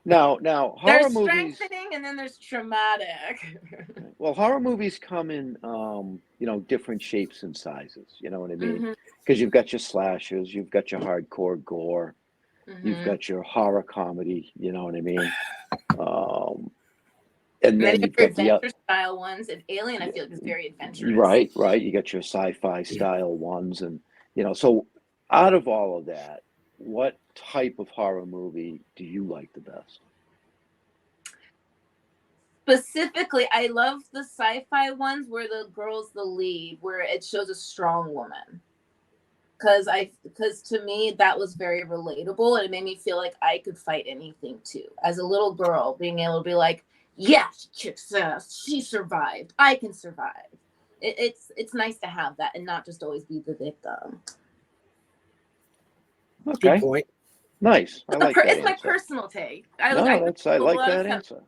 Now, horror There's movies. strengthening and then there's traumatic. Well, horror movies come in, you know, different shapes and sizes. You know what I mean? Mhm. Because you've got your slashers, you've got your hardcore gore, you've Mhm. got your horror comedy. You know what I mean? And And then then you've your got the adventure style ones. And Alien, I feel like, is very adventurous. right. You got your sci-fi style ones, and you know. So, out of all of that, what type of horror movie do you like the best? Specifically, I love the sci-fi ones where the girl's the lead, where it shows a strong woman. Because to me, that was very relatable, and it made me feel like I could fight anything too. As a little girl, being able to be like, yeah, she kicks ass, she survived, I can survive. It's nice to have that and not just always be the victim. Okay. Good point. Nice. I like that It's my answer. personal take. I like that answer.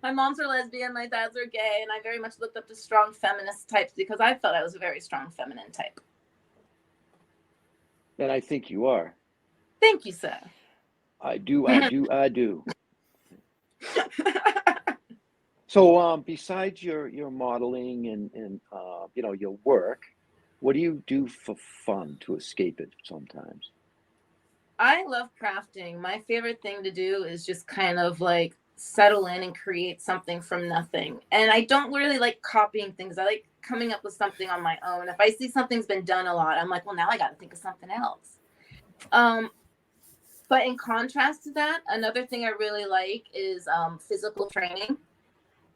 My moms are lesbian, my dads are gay, and I very much looked up to strong feminist types because I felt I was a very strong feminine type. And I think you are. Thank you, sir. I do. So, besides your modeling and you know, your work, what do you do for fun to escape it sometimes? I love crafting. My favorite thing to do is just kind of like settle in and create something from nothing. And I don't really like copying things. I like coming up with something on my own. If I see something's been done a lot, I'm like, well, now I got to think of something else. But in contrast to that, another thing I really like is physical training.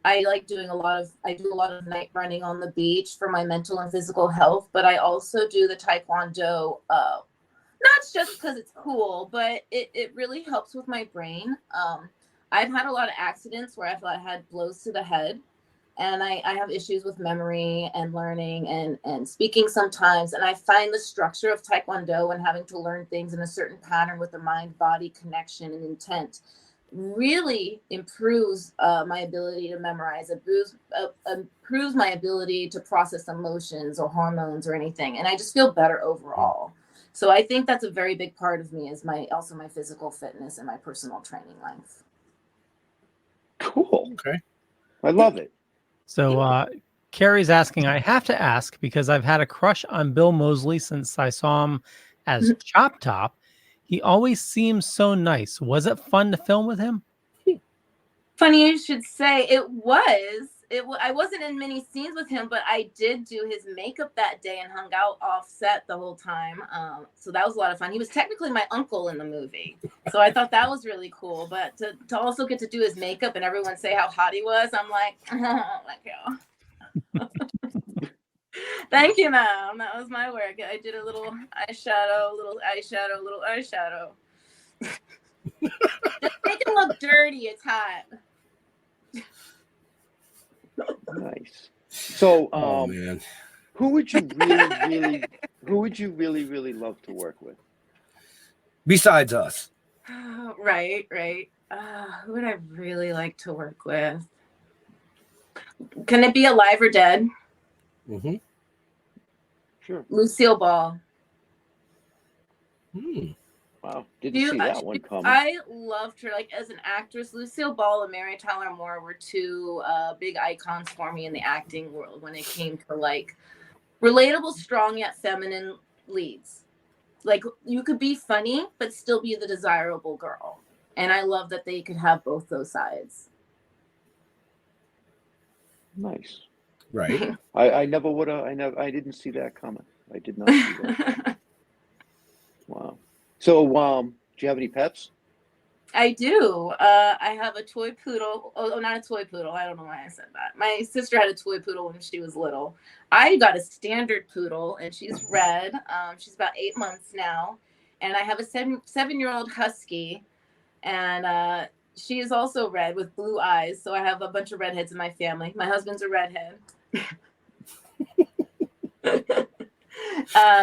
I like doing a lot of night running on the beach for my mental and physical health, but I also do the Taekwondo, not just because it's cool, but it really helps with my brain. I've had a lot of accidents where I've had blows to the head, and I have issues with memory and learning and speaking sometimes. And I find the structure of Taekwondo and having to learn things in a certain pattern with the mind-body connection and intent really improves my ability to memorize, improves my ability to process emotions or hormones or anything. And I just feel better overall. So I think that's a very big part of me is also my physical fitness and my personal training life. Cool. Okay. I love it. So Carrie's asking, I have to ask because I've had a crush on Bill Moseley since I saw him as Chop Top. He always seems so nice. Was it fun to film with him? Funny you should say. It was. I wasn't in many scenes with him, but I did do his makeup that day and hung out off set the whole time. So that was a lot of fun. He was technically my uncle in the movie. So I thought that was really cool. But to also get to do his makeup and everyone say how hot he was, I'm like, oh, thank you. Thank you, ma'am. That was my work. I did a little eyeshadow. Just make it look dirty. It's hot. Nice. So, Oh man, who would you really love to work with? Besides us. Right. Who would I really like to work with? Can it be alive or dead? Mm-hmm. Sure. Lucille Ball. Wow, didn't see that one coming. I loved her, like, as an actress. Lucille Ball and Mary Tyler Moore were two big icons for me in the acting world when it came to, like, relatable, strong yet feminine leads. Like, you could be funny but still be the desirable girl, and I love that they could have both those sides. Nice. Right. I never would have. I didn't see that coming. I did not see that. Wow. So, do you have any pets? I do. I have a toy poodle. Oh, not a toy poodle. I don't know why I said that. My sister had a toy poodle when she was little. I got a standard poodle, and she's red. She's about 8 months now. And I have a seven-year-old husky, and she is also red with blue eyes. So I have a bunch of redheads in my family. My husband's a redhead.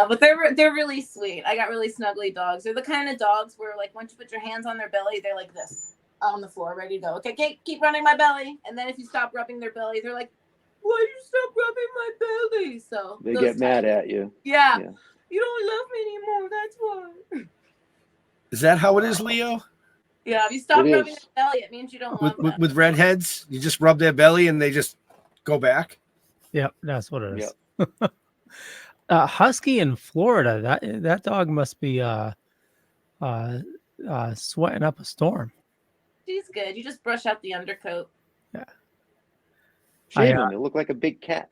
But they're really sweet. I got really snuggly dogs. They're the kind of dogs where, like, once you put your hands on their belly, they're like this on the floor, ready to go. Okay, keep running my belly. And then if you stop rubbing their belly, they're like, why you stop rubbing my belly? So They get mad at you. Yeah. You don't love me anymore. That's why. Is that how it is, Leo? Yeah, if you stop rubbing their belly, it means you don't love them. With redheads, you just rub their belly and they just go back. Yep, that's what it is. Yep. Husky in Florida. That dog must be sweating up a storm. She's good. You just brush out the undercoat. Yeah. Shame on it. Look like a big cat.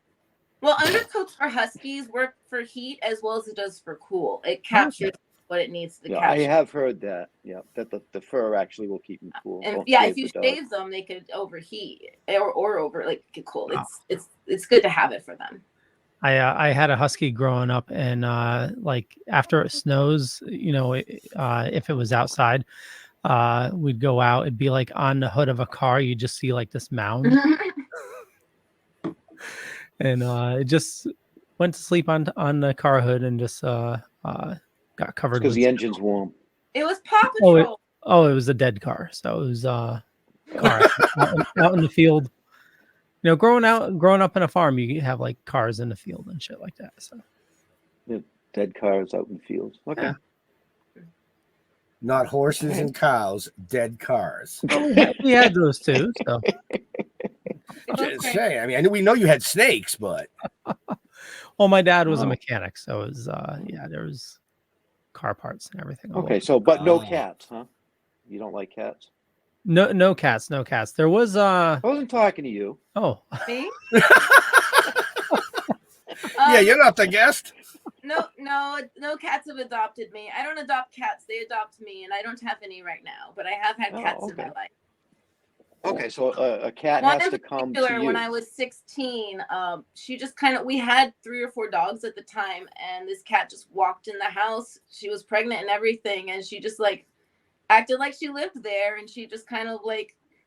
Well, undercoats for huskies work for heat as well as it does for cool. It captures what it needs to capture. I have heard that. Yeah, that the fur actually will keep them cool. And if you shave them, they could overheat or over get cool. It's good to have it for them. I had a husky growing up, and like after it snows, if it was outside, we'd go out. It'd be like on the hood of a car. You just see like this mound, and it just went to sleep on the car hood and just got covered because the engine's warm. It was Paw Patrol. It was a dead car, so it was car out in the field. Growing up in a farm, you have like cars in the field and shit like that. So, dead cars out in the fields. Okay. Yeah. Not horses and cows, dead cars. We had those too. So, just say, I mean, we know you had snakes, but well, my dad was a mechanic, so it was there was car parts and everything. Okay, so but no cats, huh? You don't like cats? No cats. There was I wasn't talking to you. Oh. Me? Yeah, you're not the guest. No cats have adopted me. I don't adopt cats. They adopt me, and I don't have any right now, but I have had cats in my life. Okay, so a cat One has in to come to particular, you. when I was 16, she just we had 3 or 4 dogs at the time, and this cat just walked in the house. She was pregnant and everything, and she just acted like she lived there, and she just kind of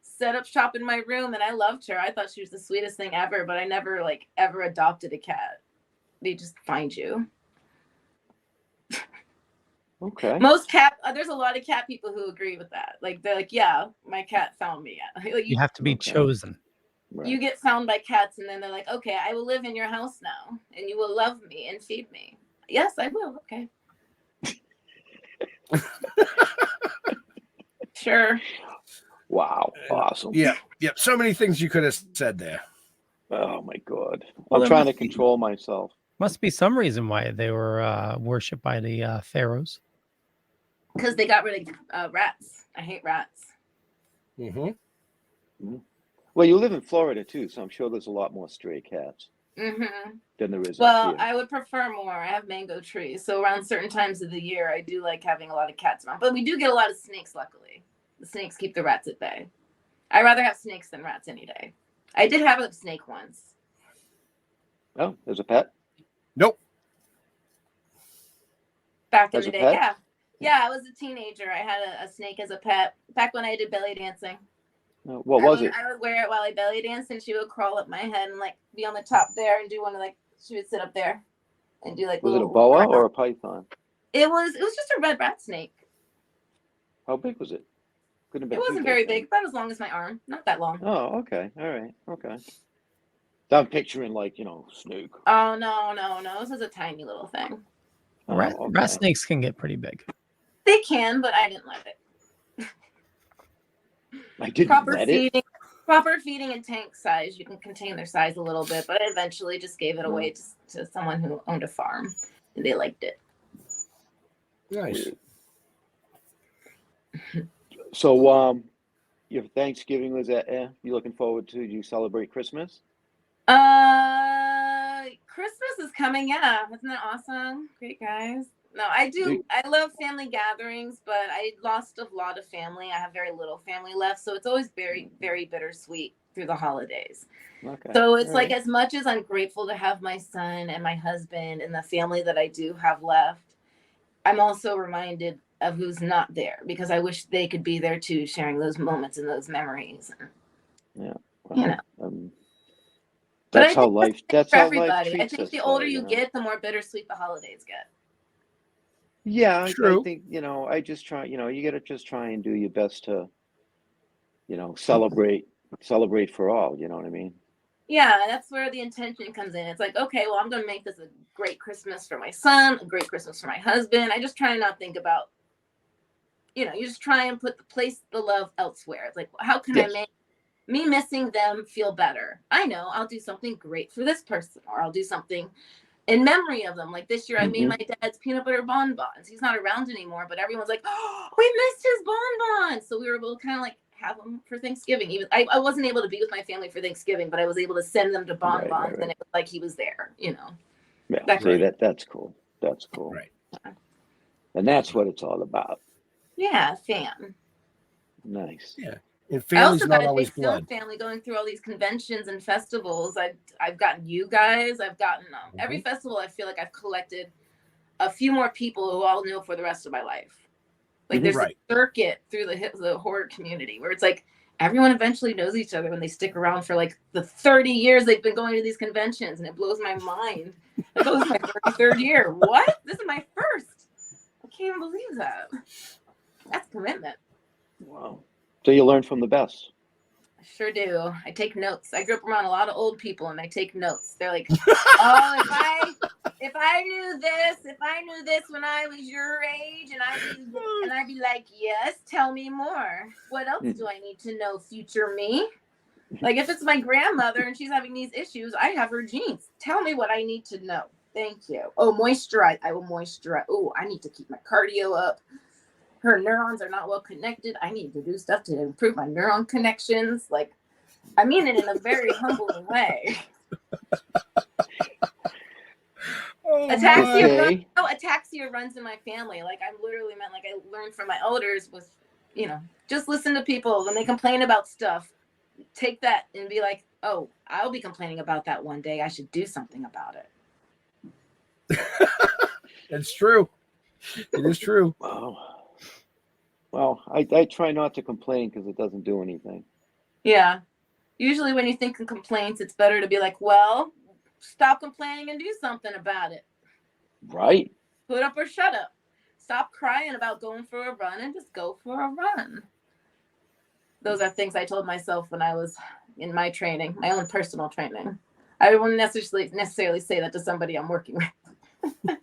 set up shop in my room, and I loved her. I thought she was the sweetest thing ever, but I never ever adopted a cat. They just find you. Okay. There's a lot of cat people who agree with that. They're like, yeah, my cat found me. You have to be chosen. Right. You get found by cats, and then they're like, okay, I will live in your house now, and you will love me and feed me. Yes, I will. Okay. Sure. Wow. Awesome. Yeah. So many things you could have said there. Oh my God. Well, I'm trying to control myself. Must be some reason why they were worshipped by the pharaohs. Because they got rid of rats. I hate rats. Mm-hmm. Well, you live in Florida too, so I'm sure there's a lot more stray cats than there is. Well, up here. I would prefer more. I have mango trees, so around certain times of the year, I do like having a lot of cats around. But we do get a lot of snakes, luckily. The snakes keep the rats at bay. I'd rather have snakes than rats any day. I did have a snake once. Oh, as a pet? Nope. Back in As the a day, pet? yeah. Yeah, I was a teenager. I had a snake as a pet back when I did belly dancing. What was it? I would wear it while I belly danced, and she would crawl up my head and like be on the top there and do one of like she would sit up there and do like Was it a little boa or a python? It was just a red rat snake. How big was it? Couldn't have been It too wasn't very then. big, about as long as my arm. Not that long. Oh, okay. All right. Okay. I'm picturing like, snake. Oh no. This is a tiny little thing. Rat snakes can get pretty big. They can, but I didn't let it. I didn't let it. Proper feeding and tank size. You can contain their size a little bit, but I eventually just gave it away to someone who owned a farm, and they liked it. Nice. So, your Thanksgiving was that? You looking forward to? Do you celebrate Christmas? Christmas is coming. Yeah, isn't that awesome? Great guys. No, I do. I love family gatherings, but I lost a lot of family. I have very little family left, so it's always very, very bittersweet through the holidays. Okay. So it's like, right. as much as I'm grateful to have my son and my husband and the family that I do have left, I'm also reminded of who's not there, because I wish they could be there too, sharing those moments and those memories. Yeah. Well, That's how life. That's for how everybody. life I treats think us. the older though, you get, the more bittersweet the holidays get. Yeah, True. I think I just try. You got to just try and do your best to, celebrate for all. You know what I mean? Yeah, that's where the intention comes in. It's like, okay, well, I'm going to make this a great Christmas for my son, a great Christmas for my husband. I just try and not think about, you just try and put the love elsewhere. It's like, how can I make me missing them feel better? I know I'll do something great for this person, or I'll do something in memory of them. Like this year, I made my dad's peanut butter bonbons. He's not around anymore, but everyone's like, oh, we missed his bonbons. So we were able to kind of like have them for Thanksgiving. Even I wasn't able to be with my family for Thanksgiving, but I was able to send them to bonbons, Right. and it was like he was there. Yeah. That's cool. That's cool. Right. And that's what it's all about. Yeah, fam. Nice. Yeah. And I family's also not got a always big film blood. family going through all these conventions and festivals. I've gotten you guys. I've gotten every festival. I feel like I've collected a few more people who I'll know for the rest of my life. Like there's a circuit through the horror community where it's like everyone eventually knows each other when they stick around for like the 30 years they've been going to these conventions, and it blows my mind. It goes my 33rd year. What? This is my first. I can't even believe that. That's commitment. Wow. So you learn from the best. I sure do. I take notes. I grew up around a lot of old people, and I take notes. They're like, oh, if I knew this when I was your age, and I'd be like, yes, tell me more. What else do I need to know, future me? Like if it's my grandmother and she's having these issues, I have her genes. Tell me what I need to know. Thank you. Oh, moisturize. I will moisturize. Oh, I need to keep my cardio up. Her neurons are not well connected. I need to do stuff to improve my neuron connections. Like, I mean it in a very humbling way. Ataxia runs in my family. Like, I literally meant, like, I learned from my elders was, just listen to people when they complain about stuff. Take that and be like, oh, I'll be complaining about that one day. I should do something about it. It's true. It is true. Wow. Well, I try not to complain because it doesn't do anything. Yeah. Usually when you think of complaints, it's better to be like, well, stop complaining and do something about it. Right. Put up or shut up. Stop crying about going for a run and just go for a run. Those are things I told myself when I was in my training, my own personal training. I wouldn't necessarily say that to somebody I'm working with.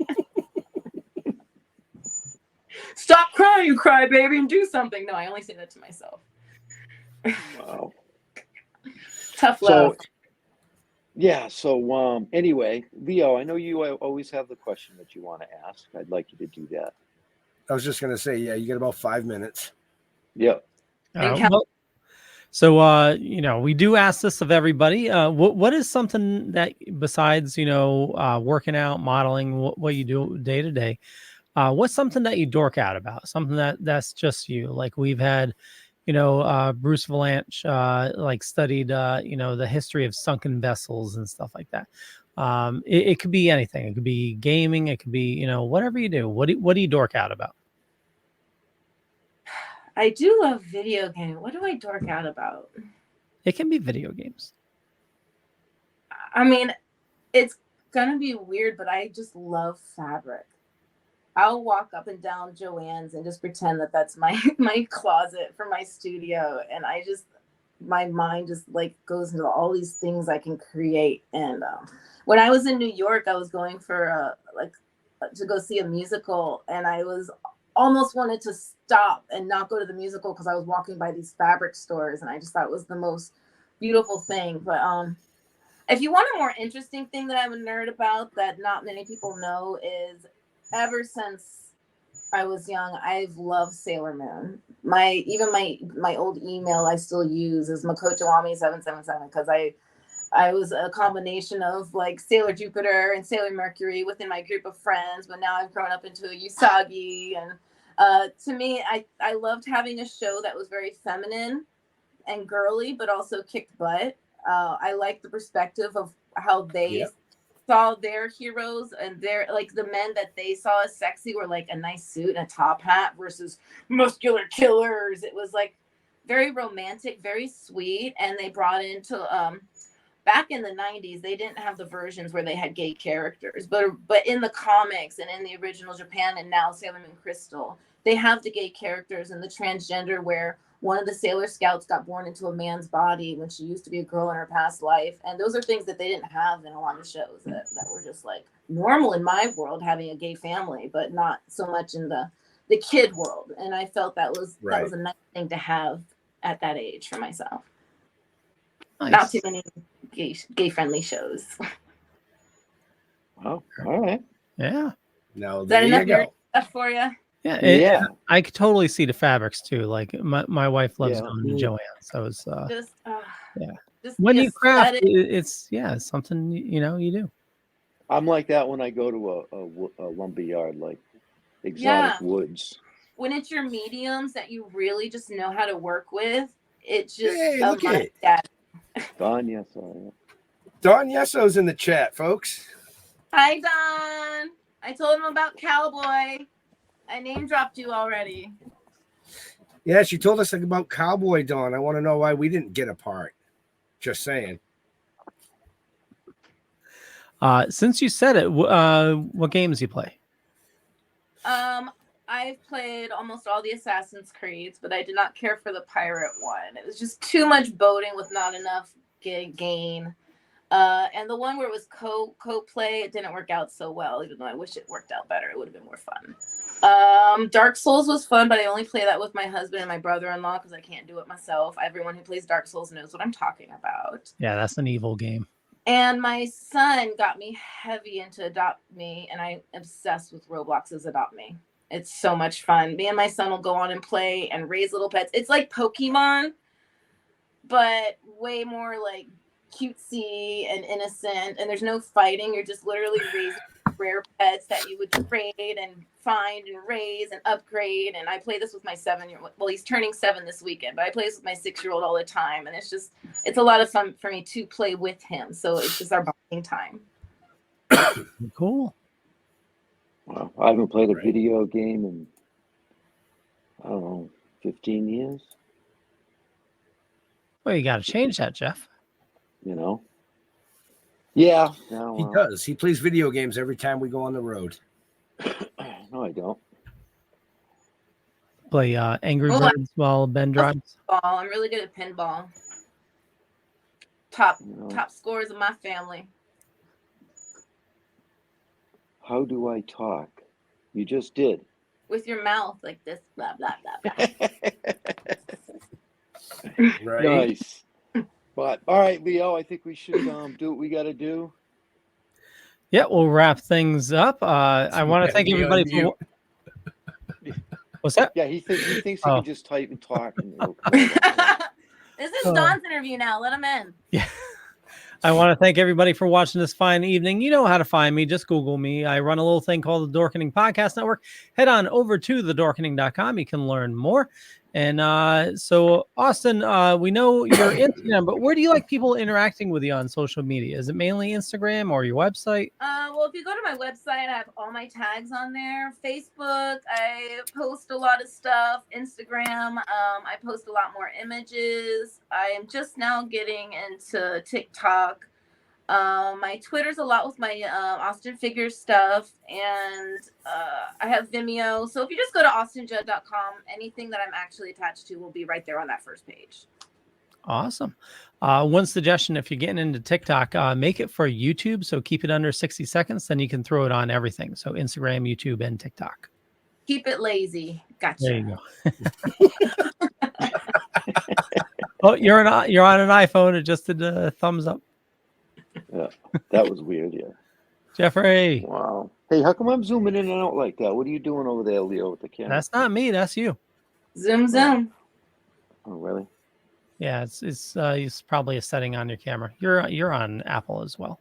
Stop crying, you crybaby, and do something. No, I only say that to myself. Wow. Tough love. So anyway, Leo, I know you always have the question that you want to ask. I'd like you to do that. I was just going to say, yeah, you get about 5 minutes. Yep. So, we do ask this of everybody. What is something that besides, working out, modeling, what you do day to day, what's something that you dork out about? Something that's just you. Like we've had, Bruce Valanche, studied, the history of sunken vessels and stuff like that. It could be anything. It could be gaming. It could be, whatever you do. What do you dork out about? I do love video games. What do I dork out about? It can be video games. I mean, it's gonna be weird, but I just love fabric. I'll walk up and down Joann's and just pretend that that's my closet for my studio, and my mind just like goes into all these things I can create. And when I was in New York, I was going for to go see a musical, and I was almost wanted to stop and not go to the musical because I was walking by these fabric stores, and I just thought it was the most beautiful thing. But if you want a more interesting thing that I'm a nerd about that not many people know is, ever since I was young, I've loved Sailor Moon. My old email I still use is makotoami777 because I was a combination of like Sailor Jupiter and Sailor Mercury within my group of friends, but now I've grown up into a Usagi. And to me, I loved having a show that was very feminine and girly, but also kicked butt. I liked the perspective of how they saw their heroes, and their like the men that they saw as sexy were like a nice suit and a top hat versus muscular killers. It was like very romantic, very sweet, and they brought into back in the 90s, they didn't have the versions where they had gay characters, but in the comics and in the original Japan and now Sailor Moon Crystal, they have the gay characters and the transgender, where one of the Sailor Scouts got born into a man's body when she used to be a girl in her past life. And those are things that they didn't have in a lot of shows that were just like normal in my world, having a gay family, but not so much in the kid world. And I felt that was a nice thing to have at that age for myself. Nice. Not too many gay friendly shows. Oh, all right. Yeah. No, there you go. Stuff for you. Yeah, I could totally see the fabrics too. Like my wife loves going to Joanne, so it's just when you craft, it's something you do. I'm like that when I go to a lumber yard, like exotic woods. When it's your mediums that you really just know how to work with, it's just Don Yeso. Don Yeso's in the chat, folks. Hi, Don. I told him about Cowboy. I name dropped you already. Yeah, she told us about Cowboy, Dawn. I want to know why we didn't get a part. Just saying. Since you said it, what games do you play? I've played almost all the Assassin's Creeds, but I did not care for the pirate one. It was just too much boating with not enough gain. And the one where it was co-play, it didn't work out so well, even though I wish it worked out better. It would have been more fun. Dark Souls was fun, but I only play that with my husband and my brother-in-law because I can't do it myself. Everyone who plays Dark Souls knows what I'm talking about. Yeah, that's an evil game. And my son got me heavy into Adopt Me, and I'm obsessed with Roblox's Adopt Me. It's so much fun. Me and my son will go on and play and raise little pets. It's like Pokemon, but way more like cutesy and innocent, and there's no fighting. You're just literally raising rare pets that you would trade and find and raise and upgrade. And I play this with my 7-year-old. Well, he's turning 7 this weekend, but I play this with my 6-year-old all the time, and it's a lot of fun for me to play with him. So it's just our bonding time. Cool. Wow, I haven't played a video game in, I don't know, 15 years. Well, you got to change that, Jeff. Yeah. He does. He plays video games every time we go on the road. No, I don't. Play Angry Birds while Ben drives. I'm really good at pinball. Top scores of my family. How do I talk? You just did. With your mouth like this, blah, blah, blah, blah. Right. Nice. But all right, Leo, I think we should do what we got to do. Yeah, we'll wrap things up. I want to thank everybody for. What's that? Yeah, he thinks he can just type and talk. This is Don's interview now. Let him in. Yeah. I want to thank everybody for watching this fine evening. You know how to find me. Just Google me. I run a little thing called the Dorkening Podcast Network. Head on over to thedorkening.com. You can learn more. And so, Austin, we know you're Instagram, but where do you like people interacting with you on social media? Is it mainly Instagram or your website? Well, if you go to my website, I have all my tags on there. Facebook, I post a lot of stuff. Instagram, I post a lot more images. I am just now getting into TikTok. My Twitter's a lot with my Austin Figures stuff, and I have Vimeo. So if you just go to austinjudd.com, anything that I'm actually attached to will be right there on that first page. Awesome. One suggestion, if you're getting into TikTok, make it for YouTube. So keep it under 60 seconds, then you can throw it on everything. So Instagram, YouTube, and TikTok. Keep it lazy. Gotcha. There you go. Oh, you're on an iPhone. It just did a thumbs up. Yeah, that was weird. Yeah. Jeffrey. Wow. Hey, how come I'm zooming in and out like that? What are you doing over there, Leo, with the camera? That's not me. That's you. Zoom. Oh, really? Yeah, it's probably a setting on your camera. You're on Apple as well.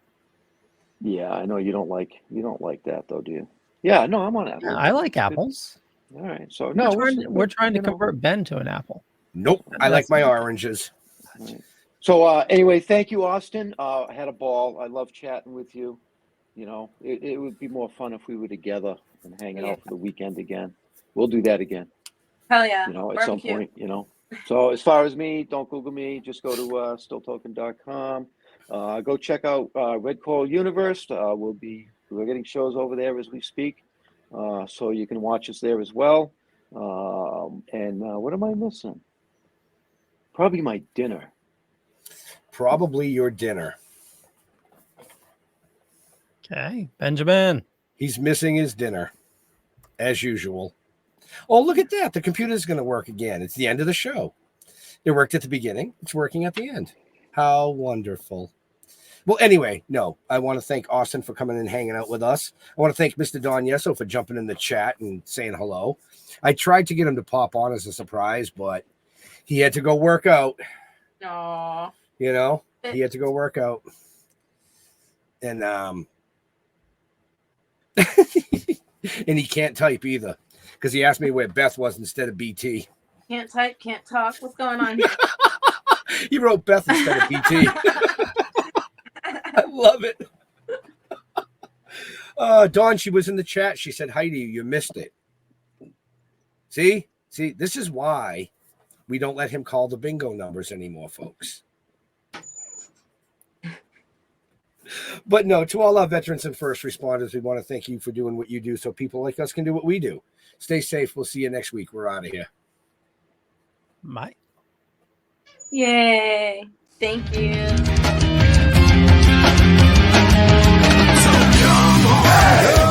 Yeah, I know you don't like that though, do you? Yeah, no, I'm on Apple. Yeah, I like apples. All right, so no, we're trying to convert Ben to an apple. Nope, I like my oranges. Right. So anyway, thank you, Austin. I had a ball. I love chatting with you. You know, it would be more fun if we were together and hanging out for the weekend again. We'll do that again. Hell yeah. You know, at some point, you know. So as far as me, don't Google me. Just go to stilltoken.com. Go check out Red Coral Universe. We're getting shows over there as we speak. So you can watch us there as well. And what am I missing? Probably my dinner. Probably your dinner. Okay, Benjamin. He's missing his dinner, as usual. Oh, look at that. The computer's going to work again. It's the end of the show. It worked at the beginning. It's working at the end. How wonderful. Well, anyway, no, I want to thank Austin for coming and hanging out with us. I want to thank Mr. Don Yeso for jumping in the chat and saying hello. I tried to get him to pop on as a surprise, but he had to go work out. Aww. You know, he had to go work out. And and he can't type either because he asked me where Beth was instead of BT. Can't type, can't talk. What's going on here? He wrote Beth instead of BT. I love it. Dawn, she was in the chat. She said, hi to you. You missed it. See, this is why we don't let him call the bingo numbers anymore, folks. But no, to all our veterans and first responders, we want to thank you for doing what you do so people like us can do what we do. Stay safe. We'll see you next week. We're out of here. Bye. Yay. Thank you. So come on.